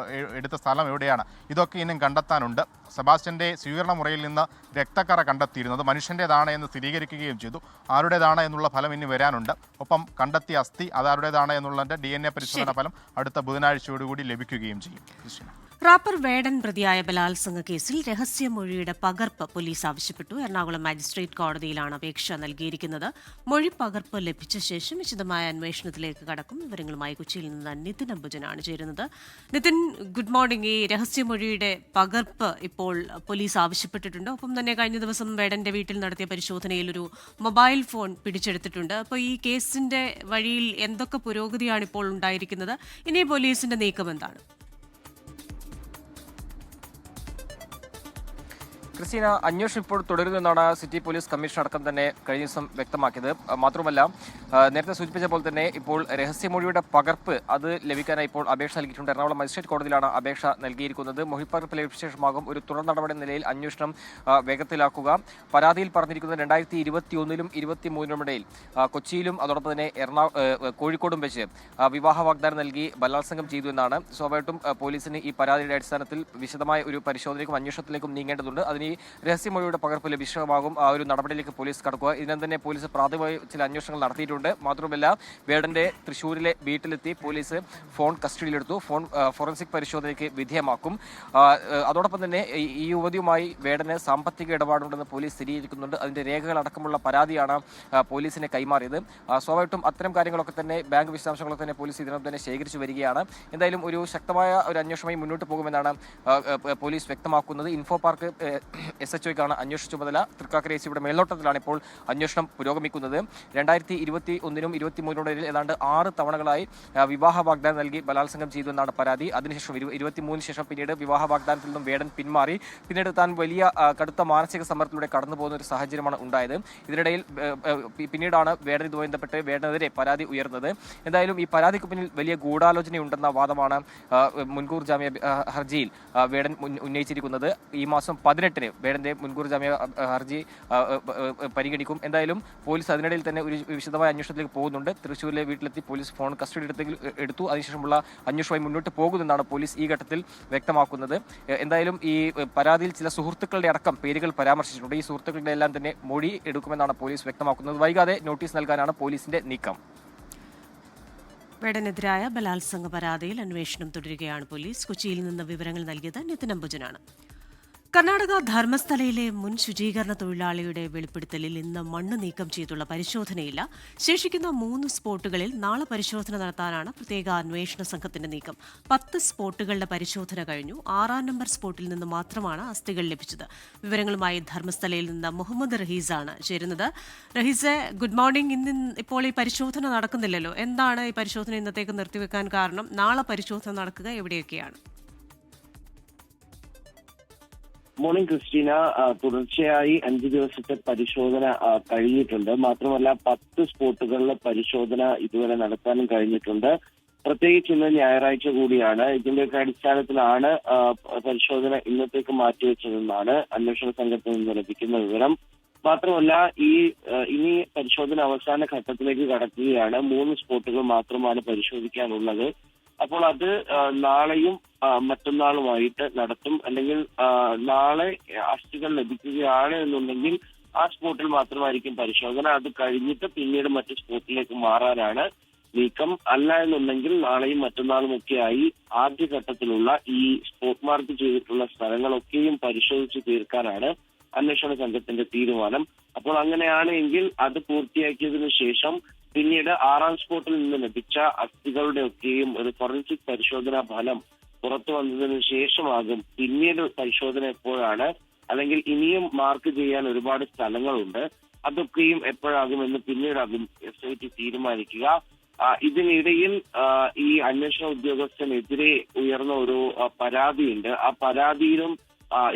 എടുത്ത സ്ഥലം എവിടെയാണ്, ഇതൊക്കെ ഇനിയും കണ്ടെത്താനുണ്ട്. സെബാസ്റ്റ്യന്റെ സ്വീകരണ മുറിയിൽ നിന്ന് രക്തക്കറ കണ്ടെത്തിയിരുന്നത് മനുഷ്യൻ്റേതാണ് എന്ന് സ്ഥിരീകരിക്കുകയും ചെയ്തു. ആരുടേതാണ് എന്നുള്ള ഫലം ഇനി വരാനുണ്ട്. ഒപ്പം കണ്ടെത്തിയ അസ്ഥി അതാരുടേതാണ് എന്നുള്ളതിന്റെ DNA പരിശോധന ഫലം അടുത്ത ബുധനാഴ്ചയോടുകൂടി ലഭിക്കുകയും ചെയ്യും. റാപ്പർ വേടൻ പ്രതിയായ ബലാത്സംഗ കേസിൽ രഹസ്യമൊഴിയുടെ പകർപ്പ് പോലീസ് ആവശ്യപ്പെട്ടു. എറണാകുളം മജിസ്ട്രേറ്റ് കോടതിയിലാണ് അപേക്ഷ നൽകിയിരിക്കുന്നത്. മൊഴി പകർപ്പ് ലഭിച്ച ശേഷം വിശദമായ അന്വേഷണത്തിലേക്ക് കടക്കും. വിവരങ്ങളുമായി കൊച്ചിയിൽ നിന്ന് നിതിൻ അംബുജനാണ് ചേരുന്നത്. Nithin, good morning. ഈ രഹസ്യമൊഴിയുടെ പകർപ്പ് ഇപ്പോൾ പോലീസ് ആവശ്യപ്പെട്ടിട്ടുണ്ട്. ഒപ്പം തന്നെ കഴിഞ്ഞ ദിവസം വേടന്റെ വീട്ടിൽ നടത്തിയ പരിശോധനയിൽ ഒരു മൊബൈൽ ഫോൺ പിടിച്ചെടുത്തിട്ടുണ്ട്. അപ്പോൾ ഈ കേസിന്റെ വഴിയിൽ എന്തൊക്കെ പുരോഗതിയാണ് ഇപ്പോൾ ഉണ്ടായിരിക്കുന്നത്? ഇനി പോലീസിന്റെ നീക്കം എന്താണ്? ക്രിസ്റ്റീന, അന്വേഷണം ഇപ്പോൾ തുടരുമെന്നാണ് സിറ്റി പോലീസ് കമ്മീഷണർ അടക്കം തന്നെ കഴിഞ്ഞ ദിവസം വ്യക്തമാക്കിയത്. മാത്രമല്ല, നേരത്തെ സൂചിപ്പിച്ച പോലെ തന്നെ ഇപ്പോൾ രഹസ്യമൊഴിയുടെ പകർപ്പ് അത് ലഭിക്കാനായി ഇപ്പോൾ അപേക്ഷ നൽകിയിട്ടുണ്ട്. എറണാകുളം മജിസ്ട്രേറ്റ് കോടതിയിലാണ് അപേക്ഷ നൽകിയിരിക്കുന്നത്. മൊഴിപ്പകർപ്പ് ലഭിച്ച ശേഷമാകും ഒരു തുടർ നടപടി നിലയിൽ അന്വേഷണം വേഗത്തിലാക്കുക. പരാതിയിൽ പറഞ്ഞിരിക്കുന്നത് 2021-ലും 2023-നും ഇടയിൽ കൊച്ചിയിലും അതോടൊപ്പം തന്നെ കോഴിക്കോടും വെച്ച് വിവാഹ വാഗ്ദാനം നൽകി ബലാത്സംഗം ചെയ്തു എന്നാണ്. സ്വാഭാവികമായിട്ടും പോലീസിന് ഈ പരാതിയുടെ അടിസ്ഥാനത്തിൽ വിശദമായ ഒരു പരിശോധനയ്ക്കും അന്വേഷണത്തിലേക്കും നീങ്ങേണ്ടതുണ്ട്. അതിന് ഈ രഹസ്യമൊഴിയുടെ പകർപ്പ് ലഭ്യമാകും ആ ഒരു നടപടിയിലേക്ക് പോലീസ് കടക്കുക. ഇതിനെ തന്നെ പോലീസ് പ്രാഥമികമായി ചില അന്വേഷണങ്ങൾ നടത്തിയിട്ടുണ്ട്. മാത്രമല്ല, വേടന്റെ തൃശ്ശൂരിലെ വീട്ടിലെത്തി പോലീസ് ഫോൺ കസ്റ്റഡിയിലെടുത്തു. ഫോൺ ഫോറൻസിക് പരിശോധനയ്ക്ക് വിധേയമാക്കും. അതോടൊപ്പം തന്നെ ഈ യുവതിയുമായി വേടന് സാമ്പത്തിക ഇടപാടുണ്ടെന്ന് പോലീസ് സ്ഥിരീകരിക്കുന്നുണ്ട്. അതിന്റെ രേഖകളടക്കമുള്ള പരാതിയാണ് പോലീസിനെ കൈമാറിയത്. സ്വാഭാവികമായിട്ടും അത്തരം കാര്യങ്ങളൊക്കെ തന്നെ ബാങ്ക് വിശദാംശങ്ങളൊക്കെ തന്നെ പോലീസ് ഇതിനകം തന്നെ ശേഖരിച്ചു വരികയാണ്. എന്തായാലും ഒരു ശക്തമായ ഒരു അന്വേഷണമായി മുന്നോട്ട് പോകുമെന്നാണ് പോലീസ് വ്യക്തമാക്കുന്നത്. ഇൻഫോ പാർക്ക് SHOയ്ക്കാണ് അന്വേഷണ ചുമതല. തൃക്കാക്കര ACയുടെ മേൽനോട്ടത്തിലാണ് ഇപ്പോൾ അന്വേഷണം പുരോഗമിക്കുന്നത്. 2021-നും 2023-നും ഇടയിൽ ഏതാണ്ട് 6 തവണകളായി വിവാഹ വാഗ്ദാനം നൽകി ബലാത്സംഗം ചെയ്തു എന്നാണ് പരാതി. അതിനുശേഷം 23 ശേഷം പിന്നീട് വിവാഹ വാഗ്ദാനത്തിൽ നിന്നും വേടൻ പിന്മാറി. പിന്നീട് താൻ വലിയ കടുത്ത മാനസിക സമ്മർദ്ദത്തിലൂടെ കടന്നു പോകുന്ന ഒരു സാഹചര്യമാണ് ഉണ്ടായത്. ഇതിനിടയിൽ പിന്നീടാണ് വേടൻ ഇതുമായി ബന്ധപ്പെട്ട് വേടനെതിരെ പരാതി ഉയർന്നത്. എന്തായാലും ഈ പരാതിക്ക് പിന്നിൽ വലിയ ഗൂഢാലോചനയുണ്ടെന്ന വാദമാണ് മുൻകൂർ ജാമ്യ ഹർജിയിൽ വേടൻ ഉന്നയിച്ചിരിക്കുന്നത്. ഈ മാസം 18-ന് വേടന്റെ മുൻകൂർ ജാമ്യ ഹർജി പരിഗണിക്കും. എന്തായാലും പോലീസ് അതിനിടയിൽ തന്നെ ഒരു വിശദമായ അന്വേഷണത്തിലേക്ക് പോകുന്നുണ്ട്. തൃശ്ശൂരിലെ വീട്ടിലെത്തി പോലീസ് ഫോൺ കസ്റ്റഡി എടുത്തു. അതിനുശേഷമുള്ള അന്വേഷണമായി മുന്നോട്ട് പോകുമെന്നാണ് പോലീസ് ഈ ഘട്ടത്തിൽ വ്യക്തമാക്കുന്നത്. എന്തായാലും ഈ പരാതിയിൽ ചില സുഹൃത്തുക്കളുടെ അടക്കം പേരുകൾ പരാമർശിച്ചിട്ടുണ്ട്. ഈ സുഹൃത്തുക്കളുടെ എല്ലാം തന്നെ മൊഴി എടുക്കുമെന്നാണ് പോലീസ് വ്യക്തമാക്കുന്നത്. വൈകാതെ നോട്ടീസ് നൽകാനാണ് പോലീസിന്റെ നീക്കം. വേടനെതിരായ ബലാത്സംഗ പരാതിയിൽ അന്വേഷണം തുടരുകയാണ് പോലീസ്. കൊച്ചിയിൽ നിന്ന് വിവരങ്ങൾ നൽകിയത് നിതിൻ അംബുജനാണ്. കർണാടക ധർമ്മസ്ഥലയിലെ മുൻ ശുചീകരണ തൊഴിലാളിയുടെ വെളിപ്പെടുത്തലിൽ ഇന്ന് മണ്ണ് നീക്കം ചെയ്തുള്ള പരിശോധനയില്ല. ശേഷിക്കുന്ന 3 സ്പോട്ടുകളിൽ നാളെ പരിശോധന നടത്താനാണ് പ്രത്യേക അന്വേഷണ സംഘത്തിന്റെ നീക്കം. 10 സ്പോട്ടുകളുടെ പരിശോധന കഴിഞ്ഞു. 6-ാം നമ്പർ സ്പോട്ടിൽ നിന്ന് മാത്രമാണ് അസ്ഥികൾ ലഭിച്ചത്. വിവരങ്ങളുമായി ധർമ്മസ്ഥലയിൽ നിന്ന് മുഹമ്മദ് റഹീസാണ് ചേരുന്നത്. Rahees, good morning. ഇപ്പോൾ ഈ പരിശോധന നടക്കുന്നില്ലല്ലോ, എന്താണ് ഈ പരിശോധന ഇന്നത്തേക്ക് നിർത്തിവെക്കാൻ കാരണം? നാളെ പരിശോധന നടക്കുക എവിടെയൊക്കെയാണ്? Morning Christina. തുടർച്ചയായി 5 ദിവസത്തെ പരിശോധന കഴിഞ്ഞിട്ടുണ്ട്. മാത്രമല്ല 10 സ്പോട്ടുകളിലെ പരിശോധന ഇതുവരെ നടത്താനും കഴിഞ്ഞിട്ടുണ്ട്. പ്രത്യേകിച്ച് ഇന്ന് ഞായറാഴ്ച കൂടിയാണ്. ഇതിന്റെയൊക്കെ അടിസ്ഥാനത്തിലാണ് പരിശോധന ഇന്നത്തേക്ക് മാറ്റിവെച്ചതെന്നാണ് അന്വേഷണ സംഘത്തിൽ നിന്ന് ലഭിക്കുന്ന വിവരം. മാത്രമല്ല ഇനി പരിശോധന അവസാന ഘട്ടത്തിലേക്ക് കടക്കുകയാണ്. 3 സ്പോട്ടുകൾ മാത്രമാണ് പരിശോധിക്കാനുള്ളത്. അപ്പോൾ അത് നാളെയും മറ്റന്നാളുമായിട്ട് നടത്തും. അല്ലെങ്കിൽ നാളെ അസ്ഥികൾ ലഭിക്കുകയാണ് എന്നുണ്ടെങ്കിൽ ആ സ്പോട്ടിൽ മാത്രമായിരിക്കും പരിശോധന. അത് കഴിഞ്ഞിട്ട് പിന്നീട് മറ്റു സ്പോട്ടിലേക്ക് മാറാനാണ് നീക്കം. അല്ല എന്നുണ്ടെങ്കിൽ നാളെയും മറ്റന്നാളും ഒക്കെയായി ആദ്യഘട്ടത്തിലുള്ള ഈ സ്പോട്ട് മാർക്ക് ചെയ്തിട്ടുള്ള സ്ഥലങ്ങളൊക്കെയും പരിശോധിച്ച് തീർക്കാനാണ് അന്വേഷണ സംഘത്തിന്റെ തീരുമാനം. അപ്പോൾ അങ്ങനെയാണ് എങ്കിൽ അത് പൂർത്തിയാക്കിയതിനു ശേഷം പിന്നീട് 6ാം സ്പോട്ടിൽ നിന്ന് ലഭിച്ച അസ്ഥികളുടെ ഒക്കെയും ഒരു ഫോറൻസിക് പരിശോധനാ ഫലം പുറത്തു വന്നതിന് ശേഷമാകും പിന്നീട് പരിശോധന എപ്പോഴാണ്, അല്ലെങ്കിൽ ഇനിയും മാർക്ക് ചെയ്യാൻ ഒരുപാട് സ്ഥലങ്ങളുണ്ട്, അതൊക്കെയും എപ്പോഴാകുമെന്ന് പിന്നീടാകും SIT തീരുമാനിക്കുക. ഇതിനിടയിൽ ഈ അന്വേഷണ ഉദ്യോഗസ്ഥനെതിരെ ഉയർന്ന ഒരു പരാതിയുണ്ട്. ആ പരാതിയിലും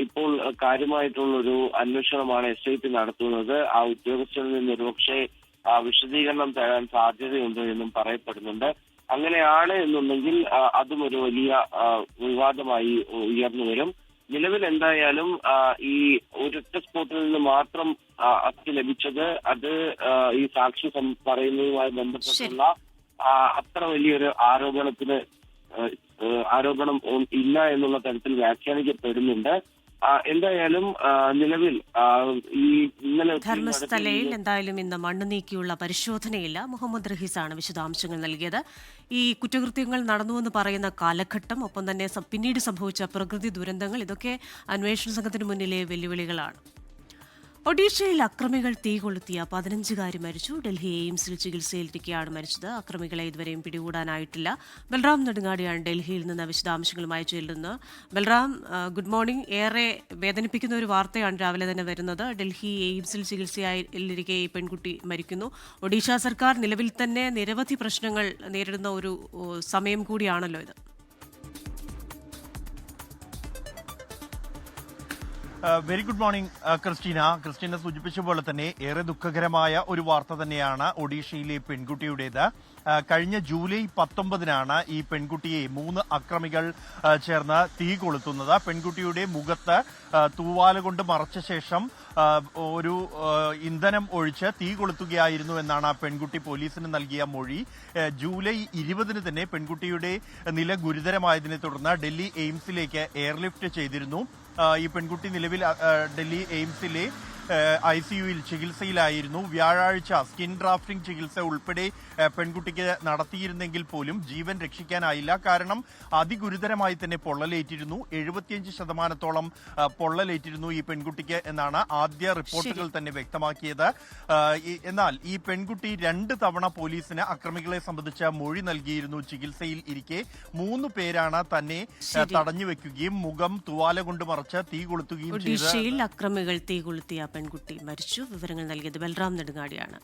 ഇപ്പോൾ കാര്യമായിട്ടുള്ള ഒരു അന്വേഷണമാണ് SIT നടത്തുന്നത്. ആ ഉദ്യോഗസ്ഥരിൽ നിന്ന് ഒരുപക്ഷെ വിശദീകരണം തരാൻ സാധ്യതയുണ്ട് എന്നും പറയപ്പെടുന്നുണ്ട്. അങ്ങനെയാണ് എന്നുണ്ടെങ്കിൽ അതും ഒരു വലിയ വിവാദമായി ഉയർന്നു വരും. നിലവിൽ എന്തായാലും ഈ ഒരൊറ്റ സ്പോട്ടിൽ നിന്ന് മാത്രം അസ്ഥി ലഭിച്ചത് അത് ഈ സാക്ഷി പറയുന്നതുമായി ബന്ധപ്പെട്ടുള്ള അത്ര വലിയൊരു ആരോപണം ഇല്ല എന്നുള്ള തരത്തിൽ വ്യാഖ്യാനിക്കപ്പെടുന്നുണ്ട്. എന്തായാലും നിലവിൽ ഈ ഇന്നലെ ധർമ്മസ്ഥലയിൽ എന്തായാലും ഇന്ന് മണ്ണ് നീക്കിയുള്ള പരിശോധനയില്ല. മുഹമ്മദ് റഹീസാണ് വിശദാംശങ്ങൾ നൽകിയത്. ഈ കുറ്റകൃത്യങ്ങൾ നടന്നുവെന്ന് പറയുന്ന കാലഘട്ടം, ഒപ്പം തന്നെ പിന്നീട് സംഭവിച്ച പ്രകൃതി ദുരന്തങ്ങൾ, ഇതൊക്കെ അന്വേഷണ സംഘത്തിന് മുന്നിലെ വെല്ലുവിളികളാണ്. ഒഡീഷയിൽ അക്രമികൾ തീ കൊളുത്തിയ 15കാരി മരിച്ചു. ഡൽഹി എയിംസിൽ ചികിത്സയിലിരിക്കെയാണ് മരിച്ചത്. അക്രമികളെ ഇതുവരെയും പിടികൂടാനായിട്ടില്ല. ബൽറാം നെടുങ്ങാടിയാണ് ഡൽഹിയിൽ നിന്ന് വിശദാംശങ്ങളുമായി ചേരുന്നത്. Balram, good morning. ഏറെ വേദനിപ്പിക്കുന്ന ഒരു വാർത്തയാണ് രാവിലെ തന്നെ വരുന്നത്. ഡൽഹി എയിംസിൽ ചികിത്സയിലിരിക്കെ ഈ പെൺകുട്ടി മരിക്കുന്നു. ഒഡീഷ സർക്കാർ നിലവിൽ തന്നെ നിരവധി പ്രശ്നങ്ങൾ നേരിടുന്ന ഒരു സമയം കൂടിയാണല്ലോ ഇത്. വെരി ഗുഡ് മോർണിംഗ് ക്രിസ്റ്റീന സൂചിപ്പിച്ച പോലെ തന്നെ ഏറെ ദുഃഖകരമായ ഒരു വാർത്ത തന്നെയാണ് ഒഡീഷയിലെ പെൺകുട്ടിയുടേത്. കഴിഞ്ഞ ജൂലൈ 19 ഈ പെൺകുട്ടിയെ 3 അക്രമികൾ ചേർന്ന് തീ കൊളുത്തുന്നത്. പെൺകുട്ടിയുടെ മുഖത്ത് തൂവാല കൊണ്ട് മറച്ച ശേഷം ഒരു ഇന്ധനം ഒഴിച്ച് തീ കൊളുത്തുകയായിരുന്നു എന്നാണ് പെൺകുട്ടി പോലീസിന് നൽകിയ മൊഴി. ജൂലൈ 20 തന്നെ പെൺകുട്ടിയുടെ നില ഗുരുതരമായതിനെ തുടർന്ന് ഡൽഹി എയിംസിലേക്ക് എയർലിഫ്റ്റ് ചെയ്തിരുന്നു. ഈ പെൺകുട്ടി നിലവിൽ ഡൽഹി എയിംസിലെ ICUയിൽ ചികിത്സയിലായിരുന്നു. വ്യാഴാഴ്ച സ്കിൻ ഡ്രാഫ്റ്റിംഗ് ചികിത്സ ഉൾപ്പെടെ പെൺകുട്ടിക്ക് നടത്തിയിരുന്നെങ്കിൽ പോലും ജീവൻ രക്ഷിക്കാനായില്ല. കാരണം അതിഗുരുതരമായി തന്നെ പൊള്ളലേറ്റിരുന്നു. 75% പൊള്ളലേറ്റിരുന്നു ഈ പെൺകുട്ടിക്ക് എന്നാണ് ആദ്യ റിപ്പോർട്ടുകൾ തന്നെ വ്യക്തമാക്കിയത്. എന്നാൽ ഈ പെൺകുട്ടി 2 തവണ പോലീസിന് അക്രമികളെ സംബന്ധിച്ച മൊഴി നൽകിയിരുന്നു ചികിത്സയിൽ ഇരിക്കെ. 3 പേരാണ് തന്നെ തടഞ്ഞു വെക്കുകയും മുഖം തുവാല കൊണ്ട് മറച്ച് തീ കൊളുത്തുകയും ചെയ്തു. ഒഡീഷയിൽ അക്രമികൾ തീ കൊളുത്തിയ പെൺകുട്ടി മരിച്ചു. വിവരങ്ങൾ നൽകിയത് ബൽറാം നെടുങ്ങാടിയാണ്.